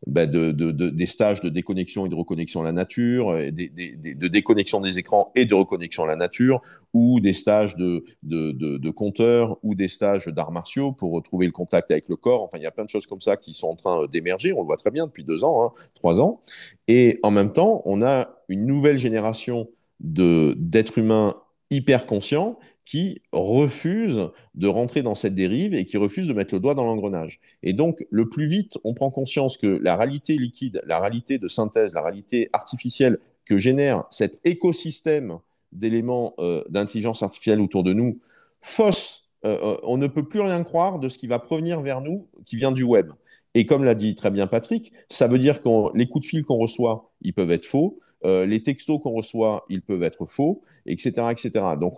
des stages de déconnexion et de reconnexion à la nature, de déconnexion des écrans et de reconnexion à la nature, ou des stages de compteurs ou des stages d'arts martiaux pour retrouver le contact avec le corps. Enfin, il y a plein de choses comme ça qui sont en train d'émerger. On le voit très bien depuis 2 ans, hein, 3 ans. Et en même temps, on a une nouvelle génération d'êtres humains hyper conscients qui refusent de rentrer dans cette dérive et qui refusent de mettre le doigt dans l'engrenage. Et donc, le plus vite on prend conscience que la réalité liquide, la réalité de synthèse, la réalité artificielle que génère cet écosystème d'éléments d'intelligence artificielle autour de nous fausse. On ne peut plus rien croire de ce qui va provenir vers nous, qui vient du web. Et comme l'a dit très bien Patrick, ça veut dire que les coups de fil qu'on reçoit, ils peuvent être faux, les textos qu'on reçoit, ils peuvent être faux, etc., etc. Donc,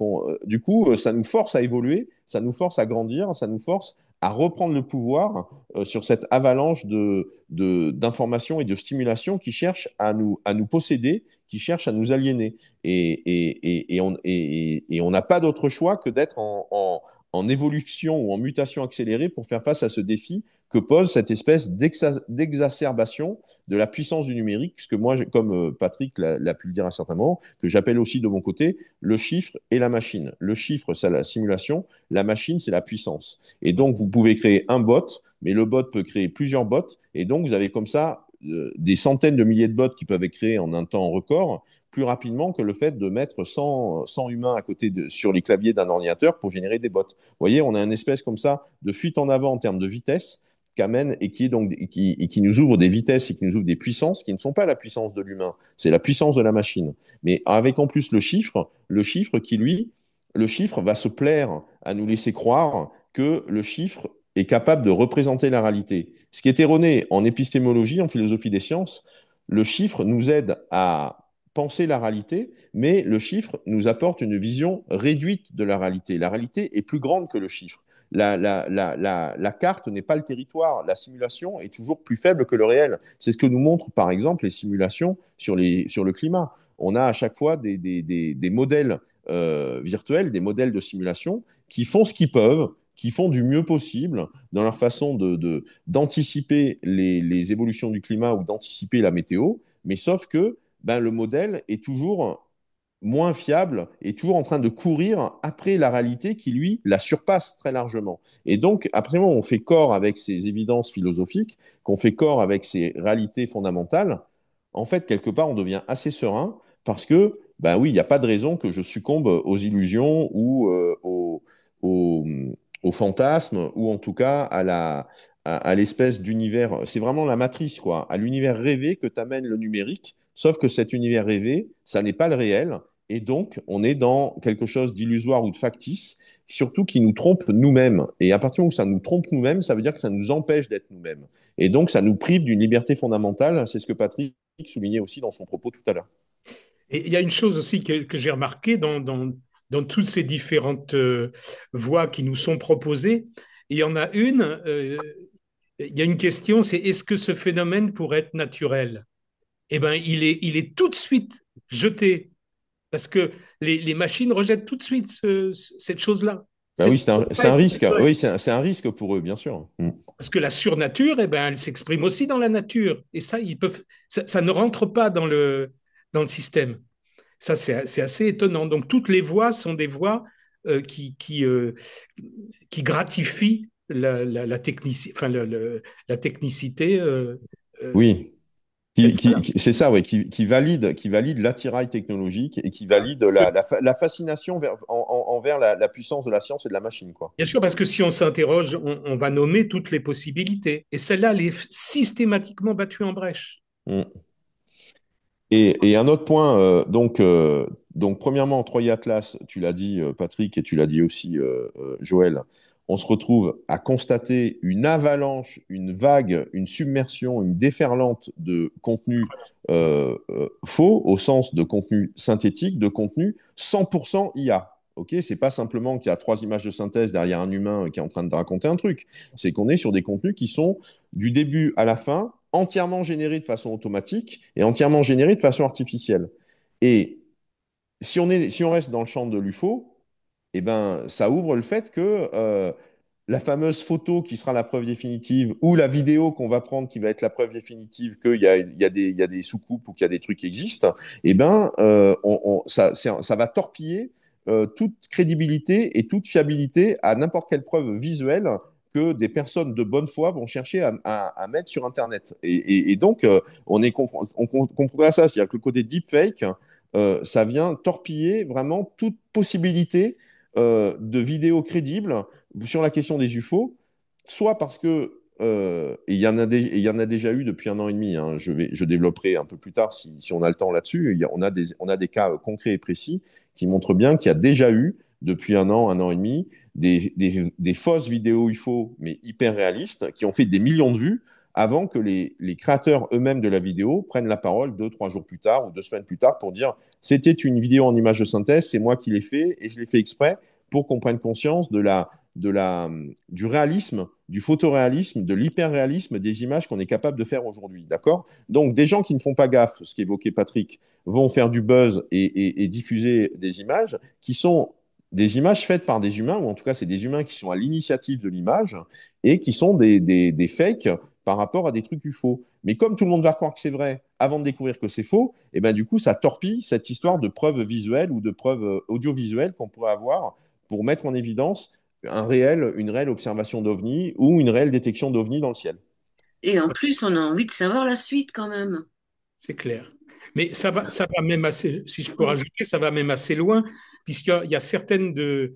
du coup, ça nous force à évoluer, ça nous force à grandir, ça nous force à reprendre le pouvoir sur cette avalanche d'informations et de stimulation qui cherchent à nous posséder, qui cherchent à nous aliéner. Et on n'a pas d'autre choix que d'être en évolution ou en mutation accélérée pour faire face à ce défi que pose cette espèce d'exacerbation de la puissance du numérique, ce que moi, comme Patrick l'a pu le dire à un certain moment, que j'appelle aussi de mon côté le chiffre et la machine. Le chiffre, c'est la simulation, la machine, c'est la puissance. Et donc, vous pouvez créer un bot, mais le bot peut créer plusieurs bots, et donc vous avez comme ça des centaines de milliers de bots qui peuvent être créés en un temps record, plus rapidement que le fait de mettre 100 humains à côté sur les claviers d'un ordinateur pour générer des bots. Vous voyez, on a une espèce comme ça de fuite en avant en termes de vitesse qu'amène et qui nous ouvre des vitesses et qui nous ouvre des puissances qui ne sont pas la puissance de l'humain, c'est la puissance de la machine. Mais avec en plus le chiffre qui lui le chiffre va se plaire à nous laisser croire que le chiffre est capable de représenter la réalité. Ce qui est erroné en épistémologie, en philosophie des sciences, le chiffre nous aide à penser la réalité, mais le chiffre nous apporte une vision réduite de la réalité. La réalité est plus grande que le chiffre. La carte n'est pas le territoire. La simulation est toujours plus faible que le réel. C'est ce que nous montrent, par exemple, les simulations sur le climat. On a à chaque fois des modèles virtuels, des modèles de simulation qui font ce qu'ils peuvent, qui font du mieux possible dans leur façon d'anticiper les évolutions du climat ou d'anticiper la météo, mais sauf que ben, le modèle est toujours moins fiable et toujours en train de courir après la réalité qui, lui, la surpasse très largement. Et donc, après, on fait corps avec ces évidences philosophiques, qu'on fait corps avec ces réalités fondamentales. En fait, quelque part, on devient assez serein parce que, ben oui, il n'y a pas de raison que je succombe aux illusions ou aux, aux fantasmes ou en tout cas à l'espèce d'univers. C'est vraiment la matrice, quoi, à l'univers rêvé que t'amène le numérique. Sauf que cet univers rêvé, ça n'est pas le réel. Et donc, on est dans quelque chose d'illusoire ou de factice, surtout qui nous trompe nous-mêmes. Et à partir du moment où ça nous trompe nous-mêmes, ça veut dire que ça nous empêche d'être nous-mêmes. Et donc, ça nous prive d'une liberté fondamentale. C'est ce que Patrick soulignait aussi dans son propos tout à l'heure. Et il y a une chose aussi que j'ai remarqué dans toutes ces différentes voies qui nous sont proposées. Il y en a une, il y a une question, c'est est-ce que ce phénomène pourrait être naturel? Eh bien, il est tout de suite jeté parce que les machines rejettent tout de suite cette chose-là. Bah oui, Ça peut pas c'est un être risque. naturel. Oui, c'est un risque pour eux, bien sûr. Mm. Parce que la surnature, eh ben, elle s'exprime aussi dans la nature. Et ça, ça ne rentre pas dans le système. Ça, c'est assez étonnant. Donc, toutes les voies sont des voies euh, qui, qui, euh, qui gratifient enfin, la technicité. Euh, Oui. voilà. C'est ça, ouais, qui valide l'attirail technologique et qui valide la fascination envers la puissance de la science et de la machine, quoi. Bien sûr, parce que si on s'interroge, on va nommer toutes les possibilités. Et celle-là, elle est systématiquement battue en brèche. Mm. Et un autre point, donc premièrement, Troy Atlas, tu l'as dit, Patrick, et tu l'as dit aussi, Joël, on se retrouve à constater une avalanche, une vague, une submersion, une déferlante de contenu faux, au sens de contenu synthétique, de contenu 100% IA. Ok, c'est pas simplement qu'il y a trois images de synthèse derrière un humain qui est en train de raconter un truc. C'est qu'on est sur des contenus qui sont du début à la fin entièrement générés de façon automatique et entièrement générés de façon artificielle. Et si on reste dans le champ de l'UFO, eh ben, ça ouvre le fait que la fameuse photo qui sera la preuve définitive ou la vidéo qu'on va prendre qui va être la preuve définitive il y a des sous-coupes ou qu'il y a des trucs qui existent, eh ben, ça va torpiller toute crédibilité et toute fiabilité à n'importe quelle preuve visuelle que des personnes de bonne foi vont chercher à mettre sur Internet. Et donc, on est confronté à ça. C'est-à-dire que le côté deepfake, ça vient torpiller vraiment toute possibilité de vidéos crédibles sur la question des UFO, soit parce que, et il y en a déjà eu depuis un an et demi, hein, je développerai un peu plus tard si on a le temps là-dessus, on a des cas concrets et précis qui montrent bien qu'il y a déjà eu, depuis un an et demi, des fausses vidéos UFO, mais hyper réalistes, qui ont fait des millions de vues avant que les créateurs eux-mêmes de la vidéo prennent la parole deux, trois jours plus tard ou deux semaines plus tard pour dire c'était une vidéo en image de synthèse, c'est moi qui l'ai fait et je l'ai fait exprès pour qu'on prenne conscience du réalisme, du photoréalisme, de l'hyperréalisme des images qu'on est capable de faire aujourd'hui. D'accord? Donc, des gens qui ne font pas gaffe, ce qu'évoquait Patrick, vont faire du buzz et diffuser des images qui sont des images faites par des humains, ou en tout cas, c'est des humains qui sont à l'initiative de l'image et qui sont des fakes par rapport à des trucs UFO. Mais comme tout le monde va croire que c'est vrai avant de découvrir que c'est faux, et ben du coup, ça torpille cette histoire de preuves visuelles ou de preuves audiovisuelles qu'on pourrait avoir pour mettre en évidence une réelle observation d'OVNI ou une réelle détection d'OVNI dans le ciel. Et en plus, on a envie de savoir la suite quand même. C'est clair. Mais ça va même assez, si je peux rajouter, ça va même assez loin, puisqu'il y a certaines de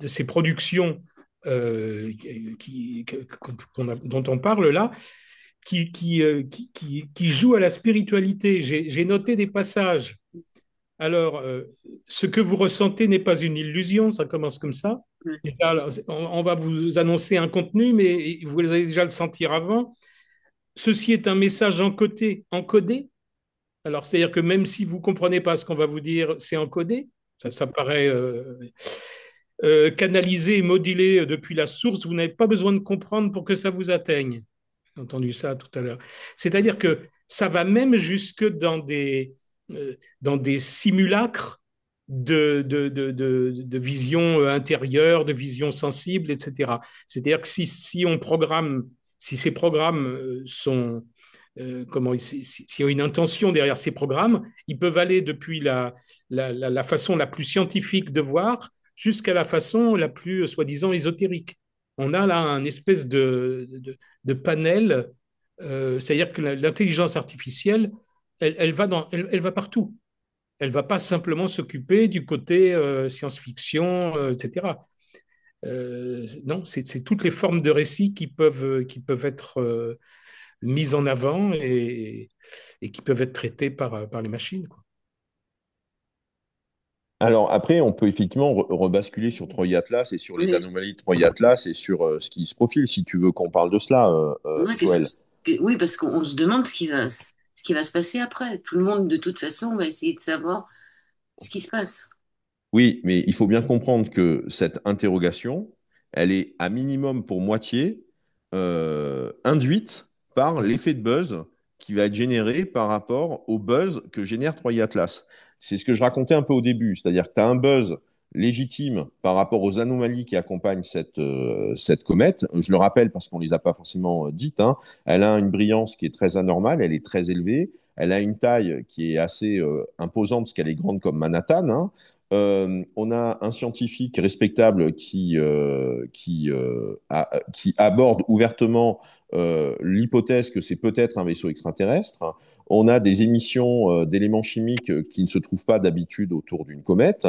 ces productions dont on parle là, qui jouent à la spiritualité. J'ai noté des passages Alors, ce que vous ressentez n'est pas une illusion, ça commence comme ça. Ouais. Déjà, alors, on va vous annoncer un contenu, mais vous allez déjà le sentir avant. Ceci est un message encodé, encodé. Alors, c'est-à-dire que même si vous ne comprenez pas ce qu'on va vous dire, c'est encodé. Ça paraît canalisé et modulé depuis la source. Vous n'avez pas besoin de comprendre pour que ça vous atteigne. J'ai entendu ça tout à l'heure. C'est-à-dire que ça va même jusque dans des simulacres de vision intérieure, de vision sensible, etc. C'est-à-dire que si on programme, si ces programmes sont s'il y a une intention derrière ces programmes, ils peuvent aller depuis la façon la plus scientifique de voir jusqu'à la façon la plus soi-disant ésotérique. On a là un espèce de panel, c'est-à-dire que l'intelligence artificielle, elle va partout. Elle ne va pas simplement s'occuper du côté science-fiction, etc. Non, c'est toutes les formes de récits qui peuvent être mises en avant et qui peuvent être traitées par les machines, quoi. Alors après, on peut effectivement rebasculer sur Troy Atlas et sur les Oui, anomalies de Troy Atlas et sur ce qui se profile, si tu veux qu'on parle de cela, ouais, Joël. oui, parce qu'on se demande ce qui va se passer après. Tout le monde, de toute façon, va essayer de savoir ce qui se passe. Oui, mais il faut bien comprendre que cette interrogation, elle est à minimum pour moitié induite par l'effet de buzz qui va être généré par rapport au buzz que génère Troy Atlas. C'est ce que je racontais un peu au début, c'est-à-dire que tu as un buzz légitime par rapport aux anomalies qui accompagnent cette comète. Je le rappelle parce qu'on ne les a pas forcément dites, hein. Elle a une brillance qui est très anormale, elle est très élevée, elle a une taille qui est assez imposante parce qu'elle est grande comme Manhattan, hein. On a un scientifique respectable qui aborde ouvertement l'hypothèse que c'est peut-être un vaisseau extraterrestre. On a des émissions d'éléments chimiques qui ne se trouvent pas d'habitude autour d'une comète.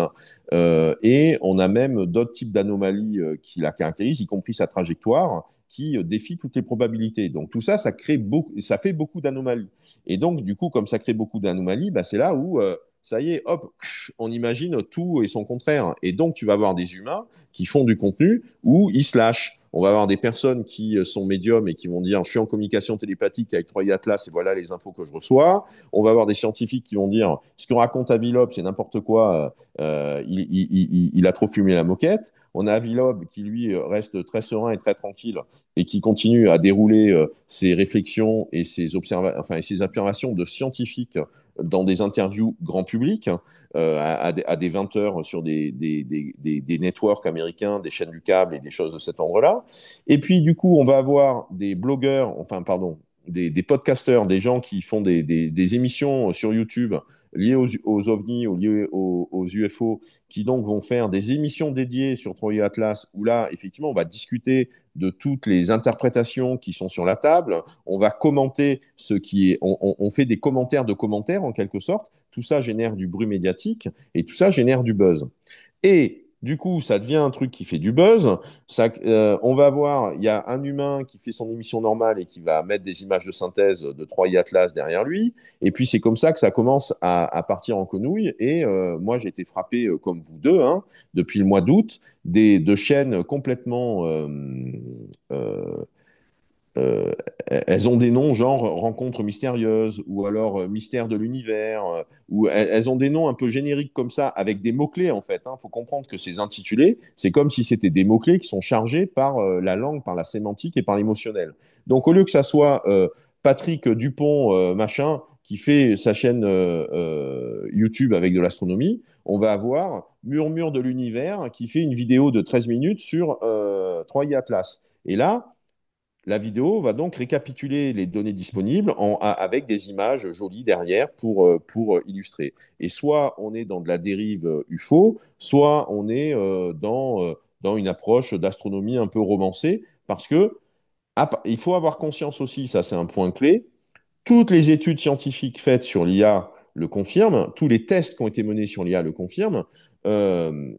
Et on a même d'autres types d'anomalies qui la caractérisent, y compris sa trajectoire, qui défie toutes les probabilités. Donc tout ça, ça fait beaucoup d'anomalies. Et donc, du coup, comme ça crée beaucoup d'anomalies, bah, c'est là où ça y est, hop, on imagine tout et son contraire. Et donc, tu vas avoir des humains qui font du contenu où ils se lâchent. On va avoir des personnes qui sont médiums et qui vont dire je suis en communication télépathique avec Troy Atlas et voilà les infos que je reçois. On va avoir des scientifiques qui vont dire ce que raconte Avilob, c'est n'importe quoi, il a trop fumé la moquette. On a Avilob qui lui reste très serein et très tranquille et qui continue à dérouler ses réflexions et et ses observations de scientifiques dans des interviews grand public, à des 20 heures sur des networks américains, des chaînes du câble et des choses de cet ordre-là. Et puis, du coup, on va avoir des blogueurs, enfin, pardon, des podcasteurs, des gens qui font des émissions sur YouTube liées aux ovnis ou liées aux UFO, qui donc vont faire des émissions dédiées sur Troy Atlas, où là, effectivement, on va discuter de toutes les interprétations qui sont sur la table. On va commenter ce qui est. On fait des commentaires de commentaires, en quelque sorte. Tout ça génère du bruit médiatique et tout ça génère du buzz. Et du coup, ça devient un truc qui fait du buzz. On va voir, il y a un humain qui fait son émission normale et qui va mettre des images de synthèse de Troy Atlas derrière lui. Et puis, c'est comme ça que ça commence à partir en conouille. Et moi, j'ai été frappé, comme vous deux, hein, depuis le mois d'août, de chaînes complètement euh, euh, elles ont des noms genre rencontres mystérieuses ou alors mystère de l'univers ou elles ont des noms un peu génériques comme ça avec des mots-clés en fait. Il faut comprendre que ces intitulés, c'est comme si c'était des mots-clés qui sont chargés par la langue, par la sémantique et par l'émotionnel. Donc au lieu que ça soit Patrick Dupont machin qui fait sa chaîne YouTube avec de l'astronomie, on va avoir Murmure de l'univers qui fait une vidéo de 13 minutes sur Troy Atlas. Et là, la vidéo va donc récapituler les données disponibles avec des images jolies derrière pour illustrer. Et soit on est dans de la dérive UFO, soit on est dans une approche d'astronomie un peu romancée, parce que il faut avoir conscience aussi, ça c'est un point clé, toutes les études scientifiques faites sur l'IA le confirment, tous les tests qui ont été menés sur l'IA le confirment. Euh,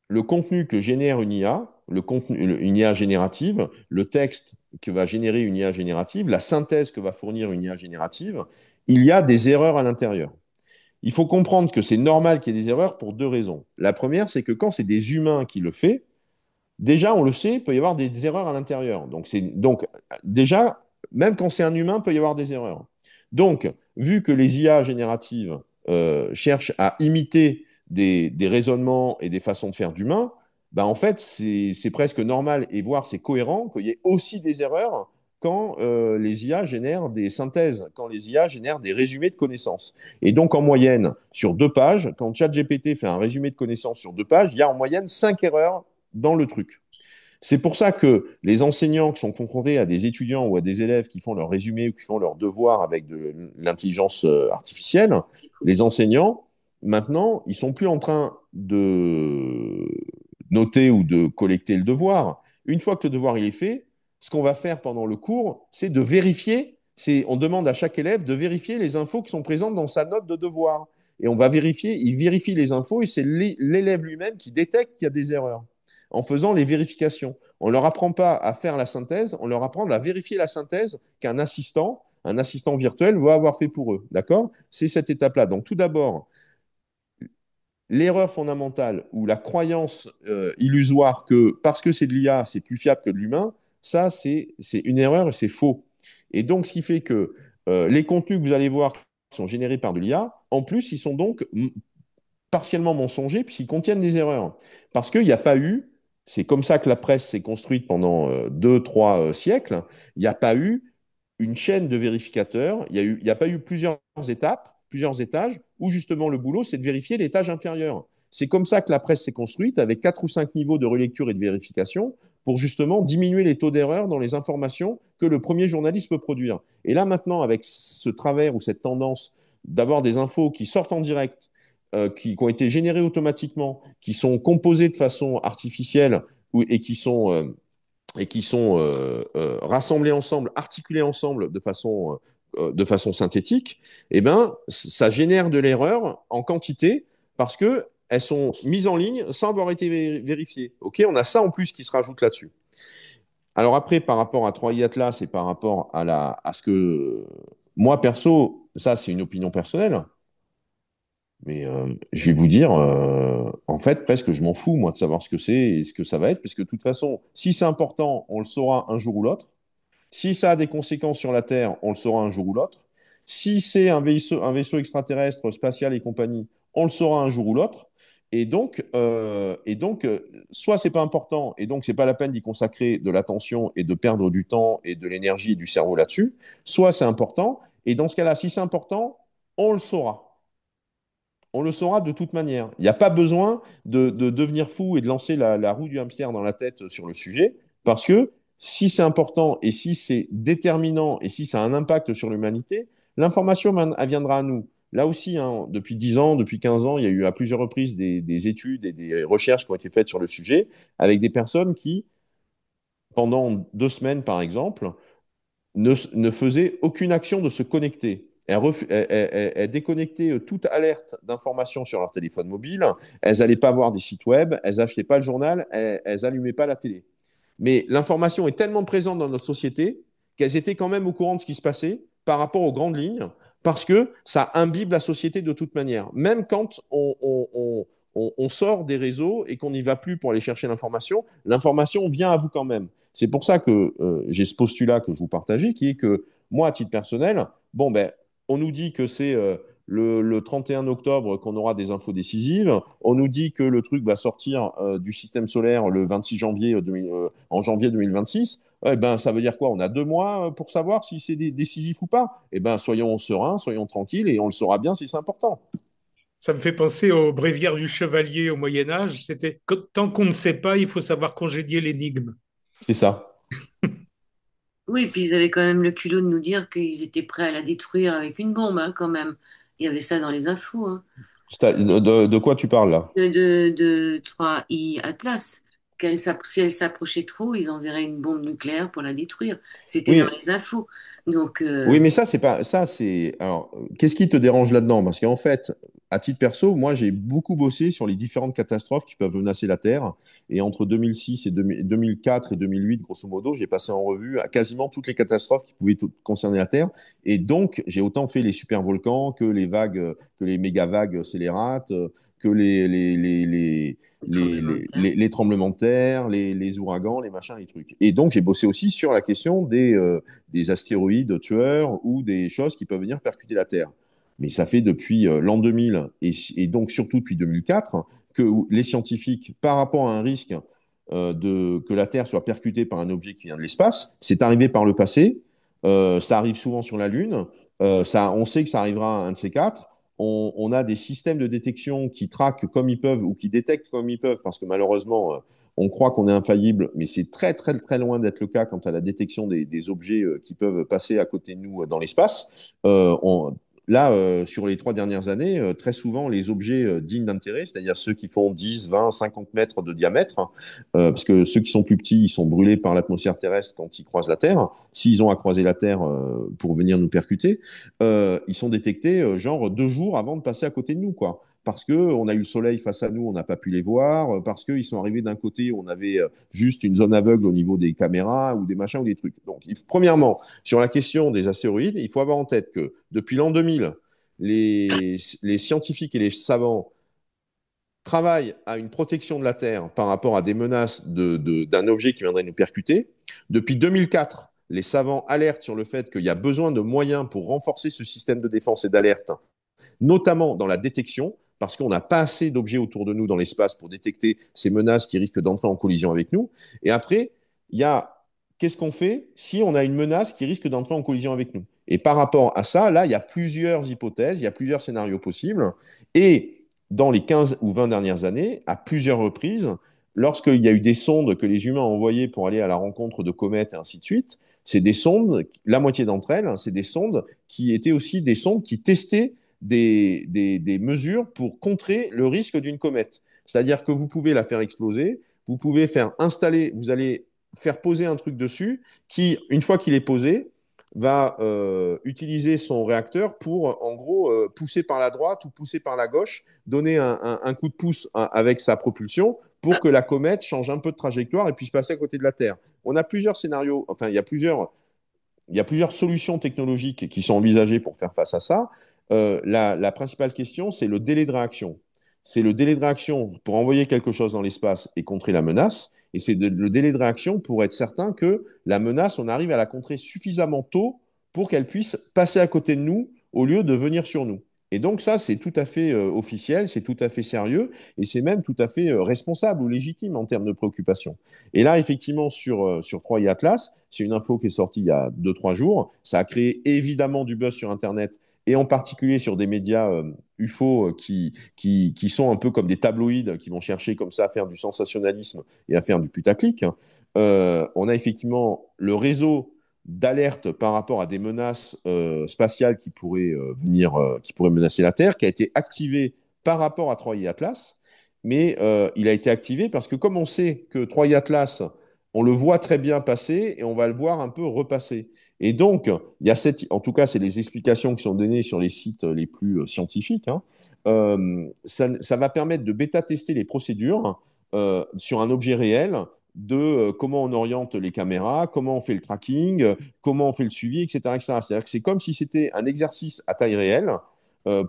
le contenu que génère une IA, une IA générative, le texte que va générer une IA générative, la synthèse que va fournir une IA générative, il y a des erreurs à l'intérieur. Il faut comprendre que c'est normal qu'il y ait des erreurs pour deux raisons. La première, c'est que quand c'est des humains qui le font, déjà, on le sait, il peut y avoir des erreurs à l'intérieur. Donc, déjà, même quand c'est un humain, il peut y avoir des erreurs. Donc, vu que les IA génératives cherchent à imiter des raisonnements et des façons de faire d'humains, ben, en fait, c'est presque normal et voire c'est cohérent qu'il y ait aussi des erreurs quand les IA génèrent des synthèses, quand les IA génèrent des résumés de connaissances. Et donc, en moyenne, sur 2 pages, quand ChatGPT fait un résumé de connaissances sur 2 pages, il y a en moyenne 5 erreurs dans le truc. C'est pour ça que les enseignants qui sont confrontés à des étudiants ou à des élèves qui font leur résumé ou qui font leurs devoirs avec de l'intelligence artificielle, les enseignants, maintenant, ils sont plus en train de noter ou de collecter le devoir. Une fois que le devoir il est fait, ce qu'on va faire pendant le cours, c'est de vérifier. On demande à chaque élève de vérifier les infos qui sont présentes dans sa note de devoir. Et on va vérifier, il vérifie les infos et c'est l'élève lui-même qui détecte qu'il y a des erreurs en faisant les vérifications. On ne leur apprend pas à faire la synthèse, on leur apprend à vérifier la synthèse qu'un assistant, un assistant virtuel, va avoir fait pour eux. D'accord? C'est cette étape-là. Donc, tout d'abord, l'erreur fondamentale ou la croyance illusoire que parce que c'est de l'IA, c'est plus fiable que de l'humain, ça, c'est une erreur et c'est faux. Et donc, ce qui fait que les contenus que vous allez voir qui sont générés par de l'IA, en plus, ils sont donc partiellement mensongers puisqu'ils contiennent des erreurs. Parce qu'il n'y a pas eu, c'est comme ça que la presse s'est construite pendant 2, 3 siècles, il n'y a pas eu une chaîne de vérificateurs, il n'y a pas eu plusieurs étapes, plusieurs étages, où justement le boulot, c'est de vérifier l'étage inférieur. C'est comme ça que la presse s'est construite, avec 4 ou 5 niveaux de relecture et de vérification, pour justement diminuer les taux d'erreur dans les informations que le premier journaliste peut produire. Et là maintenant, avec ce travers ou cette tendance d'avoir des infos qui sortent en direct, qui ont été générées automatiquement, qui sont composées de façon artificielle et qui sont rassemblés ensemble, articulés ensemble de façon synthétique, eh ben, ça génère de l'erreur en quantité parce que elles sont mises en ligne sans avoir été vérifiées. Ok, on a ça en plus qui se rajoute là-dessus. Alors après, par rapport à 3i Atlas et par rapport à ce que moi perso, ça c'est une opinion personnelle, mais je vais vous dire, en fait, presque je m'en fous, moi, de savoir ce que c'est et ce que ça va être, parce que de toute façon, si c'est important, on le saura un jour ou l'autre. Si ça a des conséquences sur la Terre, on le saura un jour ou l'autre. Si c'est un vaisseau extraterrestre, spatial et compagnie, on le saura un jour ou l'autre. Et donc, soit c'est pas important, et donc c'est pas la peine d'y consacrer de l'attention et de perdre du temps et de l'énergie et du cerveau là-dessus. Soit c'est important, et dans ce cas-là, si c'est important, on le saura. On le saura de toute manière. Il n'y a pas besoin de devenir fou et de lancer la roue du hamster dans la tête sur le sujet, parce que si c'est important et si c'est déterminant et si ça a un impact sur l'humanité, l'information elle viendra à nous. Là aussi, hein, depuis 10 ans, depuis 15 ans, il y a eu à plusieurs reprises des études et des recherches qui ont été faites sur le sujet avec des personnes qui, pendant 2 semaines par exemple, ne faisait aucune action de se connecter. Elles déconnectaient toute alerte d'information sur leur téléphone mobile. Elles n'allaient pas voir des sites web. Elles n'achetaient pas le journal. Elles n'allumaient pas la télé. Mais l'information est tellement présente dans notre société qu'elles étaient quand même au courant de ce qui se passait par rapport aux grandes lignes, parce que ça imbibe la société de toute manière. Même quand on sort des réseaux et qu'on n'y va plus pour aller chercher l'information vient à vous quand même. C'est pour ça que j'ai ce postulat que je vous partageais, qui est que moi, à titre personnel, bon, ben, on nous dit que c'est le 31 octobre qu'on aura des infos décisives. On nous dit que le truc va sortir du système solaire le 26 janvier, en janvier 2026. Eh ben, ça veut dire quoi? On a 2 mois pour savoir si c'est décisif ou pas. Eh ben, soyons sereins, soyons tranquilles et on le saura bien si c'est important. Ça me fait penser au bréviaire du chevalier au Moyen Âge. C'était tant qu'on ne sait pas, il faut savoir congédier l'énigme. C'est ça. Oui, puis ils avaient quand même le culot de nous dire qu'ils étaient prêts à la détruire avec une bombe, hein, quand même. Il y avait ça dans les infos, hein. De quoi tu parles là? De 3i Atlas. Si elle s'approchait trop, ils enverraient une bombe nucléaire pour la détruire. C'était dans Oui, les infos. Donc, oui, mais ça, c'est pas. Ça, c'est. Alors, qu'est-ce qui te dérange là-dedans? Parce qu'en fait, à titre perso, moi, j'ai beaucoup bossé sur les différentes catastrophes qui peuvent menacer la Terre. Et entre 2006 et 2004 et 2008, grosso modo, j'ai passé en revue à quasiment toutes les catastrophes qui pouvaient concerner la Terre. Et donc, j'ai autant fait les supervolcans que les vagues, que les méga vagues scélérates, que tremblement de terre. les tremblements de terre, les ouragans, les machins, les trucs. Et donc, j'ai bossé aussi sur la question des astéroïdes tueurs ou des choses qui peuvent venir percuter la Terre. Mais ça fait depuis l'an 2000 et donc surtout depuis 2004 que les scientifiques, par rapport à un risque que la Terre soit percutée par un objet qui vient de l'espace, c'est arrivé par le passé, ça arrive souvent sur la Lune, on sait que ça arrivera un de ces quatre. On a des systèmes de détection qui traquent comme ils peuvent ou qui détectent comme ils peuvent, parce que malheureusement, on croit qu'on est infaillible, mais c'est très, très, très loin d'être le cas quant à la détection des objets qui peuvent passer à côté de nous dans l'espace. Là, sur les 3 dernières années, très souvent, les objets dignes d'intérêt, c'est-à-dire ceux qui font 10, 20, 50 mètres de diamètre, parce que ceux qui sont plus petits, ils sont brûlés par l'atmosphère terrestre quand ils croisent la Terre. S'ils ont à croiser la Terre pour venir nous percuter, ils sont détectés genre 2 jours avant de passer à côté de nous, quoi. Parce qu'on a eu le soleil face à nous, on n'a pas pu les voir, parce qu'ils sont arrivés d'un côté où on avait juste une zone aveugle au niveau des caméras ou des machins ou des trucs. Donc, premièrement, sur la question des astéroïdes, il faut avoir en tête que depuis l'an 2000, les scientifiques et les savants travaillent à une protection de la Terre par rapport à des menaces d'un objet qui viendrait nous percuter. Depuis 2004, les savants alertent sur le fait qu'il y a besoin de moyens pour renforcer ce système de défense et d'alerte, notamment dans la détection, parce qu'on n'a pas assez d'objets autour de nous dans l'espace pour détecter ces menaces qui risquent d'entrer en collision avec nous. Et après, il y a qu'est-ce qu'on fait si on a une menace qui risque d'entrer en collision avec nous. Et par rapport à ça, là, il y a plusieurs hypothèses, il y a plusieurs scénarios possibles. Et dans les 15 ou 20 dernières années, à plusieurs reprises, lorsqu'il y a eu des sondes que les humains ont envoyées pour aller à la rencontre de comètes et ainsi de suite, c'est des sondes, la moitié d'entre elles, c'est des sondes qui étaient aussi des sondes qui testaient des mesures pour contrer le risque d'une comète. C'est-à-dire que vous pouvez la faire exploser, vous pouvez faire installer, vous allez faire poser un truc dessus qui, une fois qu'il est posé, va utiliser son réacteur pour, en gros, pousser par la droite ou pousser par la gauche, donner un coup de pouce avec sa propulsion pour que la comète change un peu de trajectoire et puisse passer à côté de la Terre. On a plusieurs scénarios, enfin, il y a plusieurs solutions technologiques qui sont envisagées pour faire face à ça. La principale question, c'est le délai de réaction. C'est le délai de réaction pour envoyer quelque chose dans l'espace et contrer la menace. Et c'est le délai de réaction pour être certain que la menace, on arrive à la contrer suffisamment tôt pour qu'elle puisse passer à côté de nous au lieu de venir sur nous. Et donc ça, c'est tout à fait officiel, c'est tout à fait sérieux et c'est même tout à fait responsable ou légitime en termes de préoccupation. Et là, effectivement, sur Troy Atlas, c'est une info qui est sortie il y a 2, 3 jours. Ça a créé évidemment du buzz sur Internet et en particulier sur des médias UFO qui sont un peu comme des tabloïds qui vont chercher comme ça à faire du sensationnalisme et à faire du putaclic. On a effectivement le réseau d'alerte par rapport à des menaces spatiales qui pourraient qui pourraient menacer la Terre, qui a été activé par rapport à Troy et Atlas, mais il a été activé parce que comme on sait que Troy et Atlas, on le voit très bien passer et on va le voir un peu repasser. Et donc, il y a en tout cas, c'est les explications qui sont données sur les sites les plus scientifiques. Hein. Ça va permettre de bêta-tester les procédures sur un objet réel de comment on oriente les caméras, comment on fait le tracking, comment on fait le suivi, etc. etc. C'est-à-dire que c'est comme si c'était un exercice à taille réelle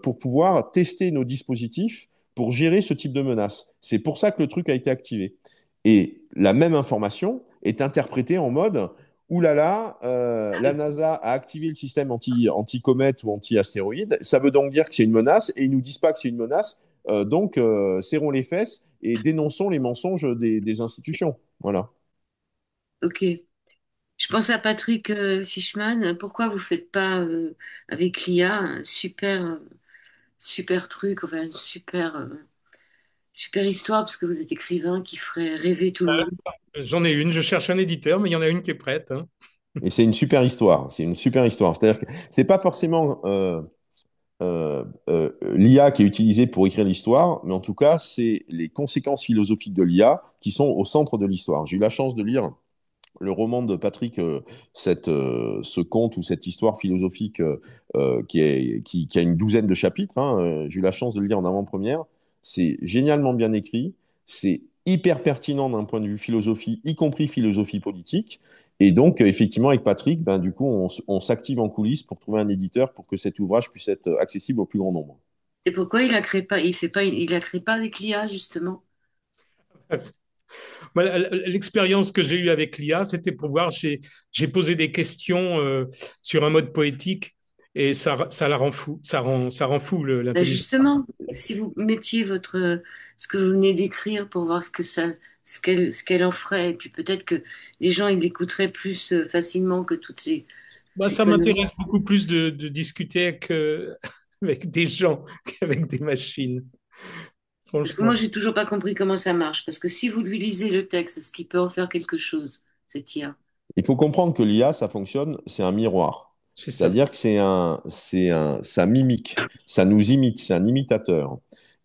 pour pouvoir tester nos dispositifs pour gérer ce type de menace. C'est pour ça que le truc a été activé. Et la même information est interprétée en mode oulala, la NASA a activé le système anti-comète ou anti-astéroïde. Ça veut donc dire que c'est une menace et ils ne nous disent pas que c'est une menace. Donc, serrons les fesses et dénonçons les mensonges des institutions. Voilà. Ok. Je pense à Patrick Fishman. Pourquoi vous faites pas avec l'IA un super truc, enfin une super histoire, parce que vous êtes écrivain qui ferait rêver tout le monde. J'en ai une, je cherche un éditeur, mais il y en a une qui est prête, hein. Et c'est une super histoire. C'est une super histoire. C'est-à-dire que c'est pas forcément l'IA qui est utilisée pour écrire l'histoire, mais en tout cas, c'est les conséquences philosophiques de l'IA qui sont au centre de l'histoire. J'ai eu la chance de lire le roman de Patrick, ce conte ou cette histoire philosophique qui a une douzaine de chapitres, hein, j'ai eu la chance de le lire en avant-première. C'est génialement bien écrit, c'est hyper pertinent d'un point de vue philosophie, y compris philosophie politique. Et donc, effectivement, avec Patrick, ben, du coup, on s'active en coulisses pour trouver un éditeur pour que cet ouvrage puisse être accessible au plus grand nombre. Et pourquoi il la crée pas, il fait pas, il la crée pas avec l'IA, justement? Voilà, l'expérience que j'ai eue avec l'IA, c'était pour voir, j'ai posé des questions sur un mode poétique et ça la rend fou, ça rend fou Ben l'intelligence. justement, si vous mettiez ce que vous venez d'écrire pour voir ce qu'elle en ferait, et puis peut-être que les gens, ils l'écouteraient plus facilement que toutes Bah, ces ça conneries. m'intéresse beaucoup plus de discuter avec, avec des gens qu'avec des machines, Parce que moi, franchement. j'ai toujours pas compris comment ça marche. Parce que si vous lui lisez le texte, est-ce qu'il peut en faire quelque chose, cette IA? Il faut comprendre que l'IA, ça fonctionne, c'est un miroir. C'est ça. C'est-à-dire que ça mimique, ça nous imite, c'est un imitateur.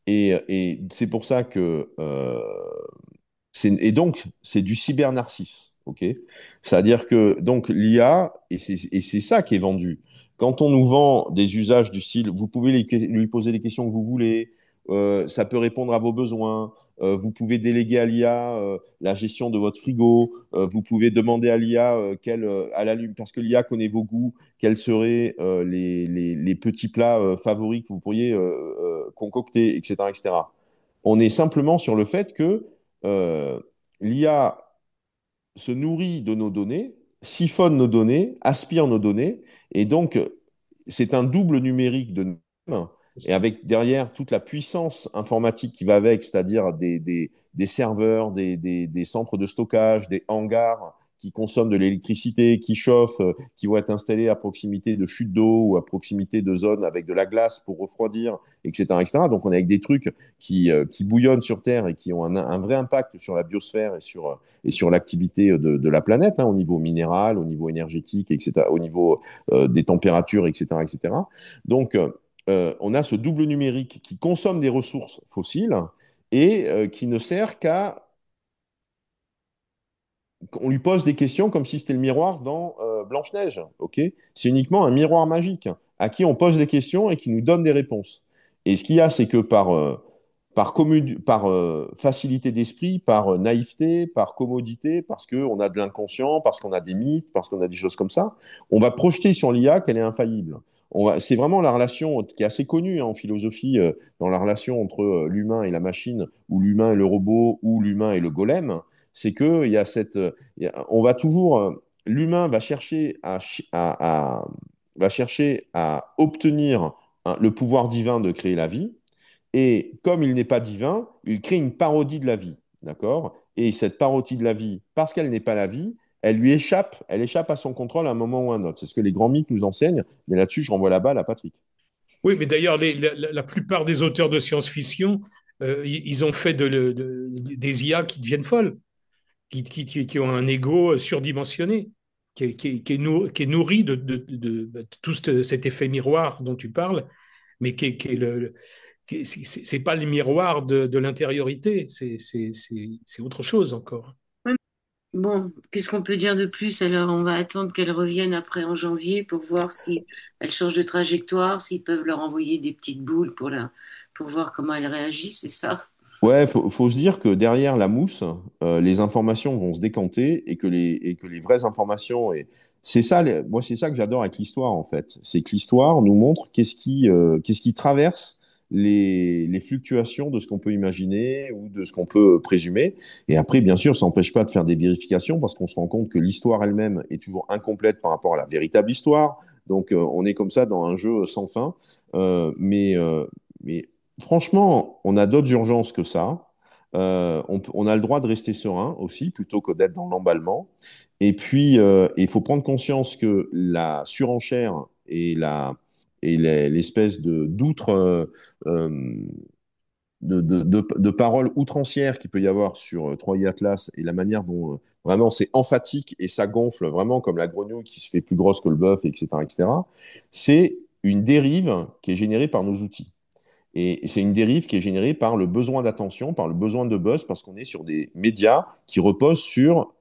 Et c'est pour ça que et donc, c'est du cybernarcisse, ok? C'est-à-dire que donc l'IA, et c'est ça qui est vendu. Quand on nous vend des usages du style, vous pouvez lui poser les questions que vous voulez, ça peut répondre à vos besoins, vous pouvez déléguer à l'IA la gestion de votre frigo, vous pouvez demander à l'IA à la parce que l'IA connaît vos goûts, quels seraient les petits plats favoris que vous pourriez concocter, etc., etc. On est simplement sur le fait que euh, l'IA se nourrit de nos données, siphonne nos données, aspire nos données, et donc c'est un double numérique de nous-mêmes, et avec derrière toute la puissance informatique qui va avec, c'est-à-dire des serveurs, des centres de stockage, des hangars qui consomment de l'électricité, qui chauffent, qui vont être installés à proximité de chutes d'eau ou à proximité de zones avec de la glace pour refroidir, etc., etc. Donc on est avec des trucs qui bouillonnent sur Terre et qui ont un vrai impact sur la biosphère et sur l'activité de la planète, hein, au niveau minéral, au niveau énergétique, etc., au niveau des températures, etc., etc. Donc, on a ce double numérique qui consomme des ressources fossiles et qui ne sert qu'à on lui pose des questions comme si c'était le miroir dans Blanche-Neige. Ok, c'est uniquement un miroir magique à qui on pose des questions et qui nous donne des réponses. Et ce qu'il y a, c'est que par facilité d'esprit, par naïveté, par commodité, parce qu'on a de l'inconscient, parce qu'on a des mythes, parce qu'on a des choses comme ça, on va projeter sur l'IA qu'elle est infaillible. C'est vraiment la relation qui est assez connue hein, en philosophie, dans la relation entre l'humain et la machine, ou l'humain et le robot, ou l'humain et le golem. C'est que il y a on va toujours, l'humain va chercher va chercher à obtenir hein, le pouvoir divin de créer la vie. Et comme il n'est pas divin, il crée une parodie de la vie. D'accord? Et cette parodie de la vie, parce qu'elle n'est pas la vie, elle échappe à son contrôle à un moment ou à un autre. C'est ce que les grands mythes nous enseignent. Mais là-dessus, je renvoie la balle à Patrick. Oui, mais d'ailleurs, la plupart des auteurs de science-fiction, ils ont fait des IA qui deviennent folles, qui ont un ego surdimensionné, qui est nourri de tout cet effet miroir dont tu parles, mais qui est c'est pas le miroir de l'intériorité, c'est autre chose encore. Ouais. Bon, qu'est-ce qu'on peut dire de plus? Alors, on va attendre qu'elle revienne après en janvier pour voir si elle change de trajectoire, s'ils peuvent leur envoyer des petites boules pour voir comment elle réagit, c'est ça? Ouais, faut se dire que derrière la mousse, les informations vont se décanter et que les vraies informations, et c'est ça, moi, c'est ça que j'adore avec l'histoire, en fait. C'est que l'histoire nous montre qu'est-ce qui traverse les fluctuations de ce qu'on peut imaginer ou de ce qu'on peut présumer. Et après, bien sûr, ça n'empêche pas de faire des vérifications parce qu'on se rend compte que l'histoire elle-même est toujours incomplète par rapport à la véritable histoire. Donc, on est comme ça dans un jeu sans fin. Mais franchement, on a d'autres urgences que ça. On a le droit de rester serein aussi, plutôt que d'être dans l'emballement. Et puis, il faut prendre conscience que la surenchère l'espèce de d'outre de paroles outrancières qu'il peut y avoir sur Troy Atlas et la manière dont vraiment c'est emphatique et ça gonfle vraiment comme la grenouille qui se fait plus grosse que le bœuf, etc., etc. C'est une dérive qui est générée par nos outils. Et c'est une dérive qui est générée par le besoin d'attention, par le besoin de buzz, parce qu'on est sur des médias qui reposent sur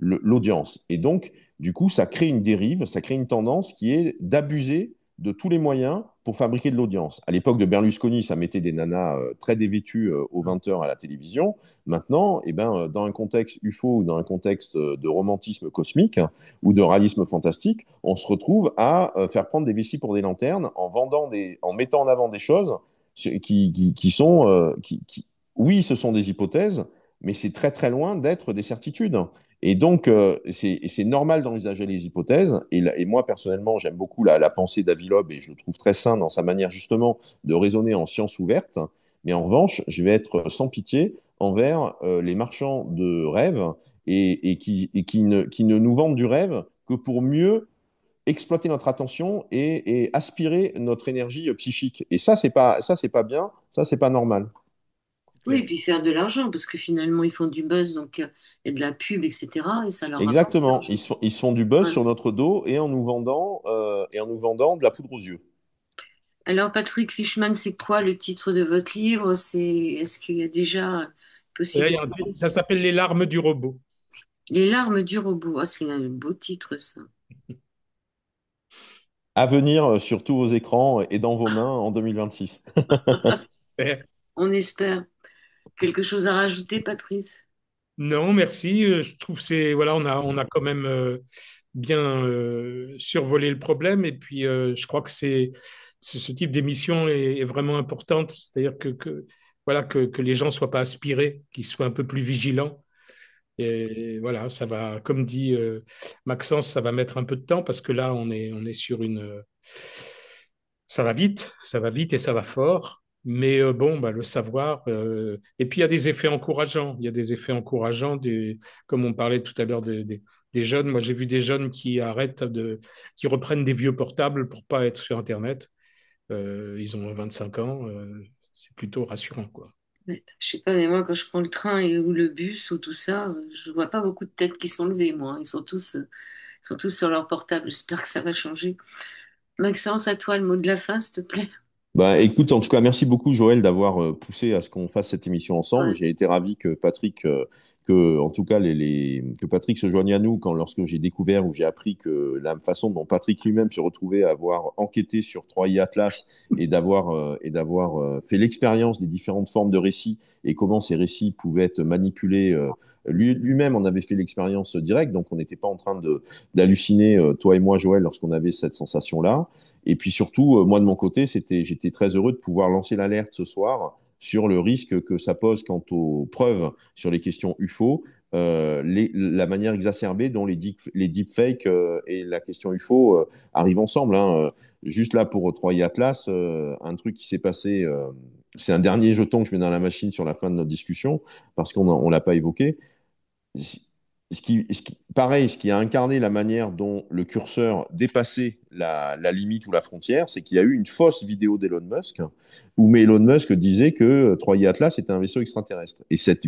l'audience. Et donc, du coup, ça crée une dérive, ça crée une tendance qui est d'abuser de tous les moyens pour fabriquer de l'audience. À l'époque de Berlusconi, ça mettait des nanas très dévêtues aux 20 heures à la télévision. Maintenant, eh ben, dans un contexte UFO ou dans un contexte de romantisme cosmique ou de réalisme fantastique, on se retrouve à faire prendre des vessies pour des lanternes en mettant en avant des choses qui sont, oui, ce sont des hypothèses, mais c'est très très loin d'être des certitudes. Et donc, c'est normal d'envisager les hypothèses. Et moi, personnellement, j'aime beaucoup la pensée d'Avilob et je le trouve très sain dans sa manière justement de raisonner en science ouverte. Mais en revanche, je vais être sans pitié envers les marchands de rêves qui ne nous vendent du rêve que pour mieux exploiter notre attention et aspirer notre énergie psychique. Et ça, c'est pas bien, ça, c'est pas normal. Oui, et clair. puis faire de l'argent, parce que finalement, ils font du buzz, donc il y a de la pub, etc. Et ça leur rapporte de Exactement. l'argent. Ils se font du buzz Voilà. sur notre dos et en nous vendant de la poudre aux yeux. Alors, Patrick Fishman, c'est quoi le titre de votre livre? Est-ce qu'il y a déjà Et là, possibilité? ça s'appelle Les larmes du robot. Les larmes du robot. Ah, c'est un beau titre, ça. À venir sur tous vos écrans et dans vos mains en 2026. On espère. Quelque chose à rajouter, Patrice? Non, merci. Je trouve que c'est voilà, on a quand même bien survolé le problème et puis je crois que ce type d'émission est vraiment importante, c'est-à-dire voilà que les gens soient pas aspirés, qu'ils soient un peu plus vigilants. Et voilà, ça va, comme dit Maxence, ça va mettre un peu de temps parce que là on est sur une ça va vite et ça va fort. Mais bon, bah, le savoir. Et puis, il y a des effets encourageants. Il y a des effets encourageants, comme on parlait tout à l'heure des jeunes. Moi, j'ai vu des jeunes qui reprennent des vieux portables pour pas être sur Internet. Ils ont 25 ans. C'est plutôt rassurant, quoi. Ouais. Je sais pas, mais moi, quand je prends le train ou le bus ou tout ça, je vois pas beaucoup de têtes qui sont levées, moi. Ils sont tous sur leur portable. J'espère que ça va changer. Maxence, à toi le mot de la fin, s'il te plaît. Bah, écoute, en tout cas, merci beaucoup, Joël, d'avoir poussé à ce qu'on fasse cette émission ensemble. Ouais. J'ai été ravi en tout cas, que Patrick se joigne à nous lorsque j'ai découvert ou j'ai appris que la façon dont Patrick lui-même se retrouvait à avoir enquêté sur 3i Atlas et d'avoir fait l'expérience des différentes formes de récits et comment ces récits pouvaient être manipulés. Lui-même en avait fait l'expérience directe, donc on n'était pas en train d'halluciner, toi et moi, Joël, lorsqu'on avait cette sensation-là. Et puis surtout, moi de mon côté, j'étais très heureux de pouvoir lancer l'alerte ce soir sur le risque que ça pose quant aux preuves sur les questions UFO, la manière exacerbée dont les deepfakes et la question UFO arrivent ensemble. Hein. Juste là pour Troy Atlas, un truc qui s'est passé, c'est un dernier jeton que je mets dans la machine sur la fin de notre discussion, parce qu'on ne l'a pas évoqué pareil, ce qui a incarné la manière dont le curseur dépassait la limite ou la frontière, c'est qu'il y a eu une fausse vidéo d'Elon Musk où Elon Musk disait que Troy Atlas était un vaisseau extraterrestre. Et cette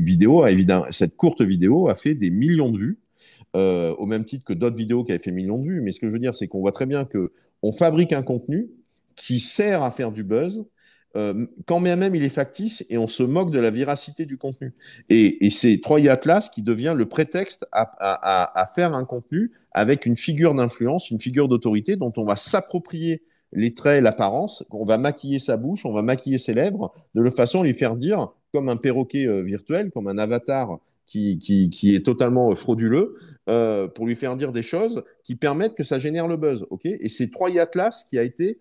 courte vidéo a fait des millions de vues, au même titre que d'autres vidéos qui avaient fait millions de vues. Mais ce que je veux dire, c'est qu'on voit très bien que on fabrique un contenu qui sert à faire du buzz, quand bien même il est factice, et on se moque de la véracité du contenu. Et c'est Troy Atlas qui devient le prétexte à faire un contenu avec une figure d'influence, une figure d'autorité dont on va s'approprier les traits, l'apparence, on va maquiller sa bouche, on va maquiller ses lèvres, de façon à lui faire dire, comme un perroquet virtuel, comme un avatar qui est totalement frauduleux, pour lui faire dire des choses qui permettent que ça génère le buzz. Okay, et c'est Troy Atlas qui a été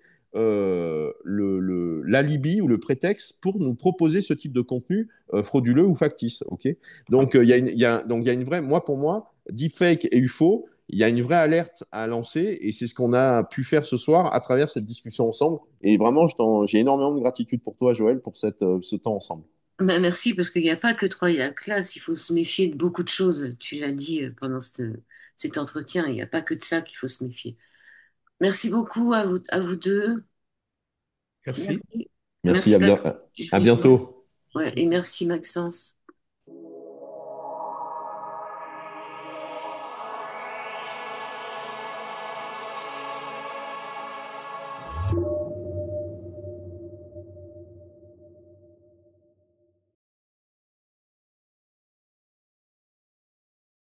l'alibi ou le prétexte pour nous proposer ce type de contenu frauduleux ou factice. Okay, donc, il y a une vraie, pour moi, deepfake et UFO, il y a une vraie alerte à lancer et c'est ce qu'on a pu faire ce soir à travers cette discussion ensemble. Et vraiment, j'ai énormément de gratitude pour toi, Joël, pour ce temps ensemble. Ben, merci, parce qu'il n'y a pas que trois, il y a classe. Il faut se méfier de beaucoup de choses. Tu l'as dit pendant cet entretien. Il n'y a pas que de ça qu'il faut se méfier. Merci beaucoup à vous deux. Merci. Merci. Merci, Merci Patrick. à bientôt. Ouais, et merci Maxence.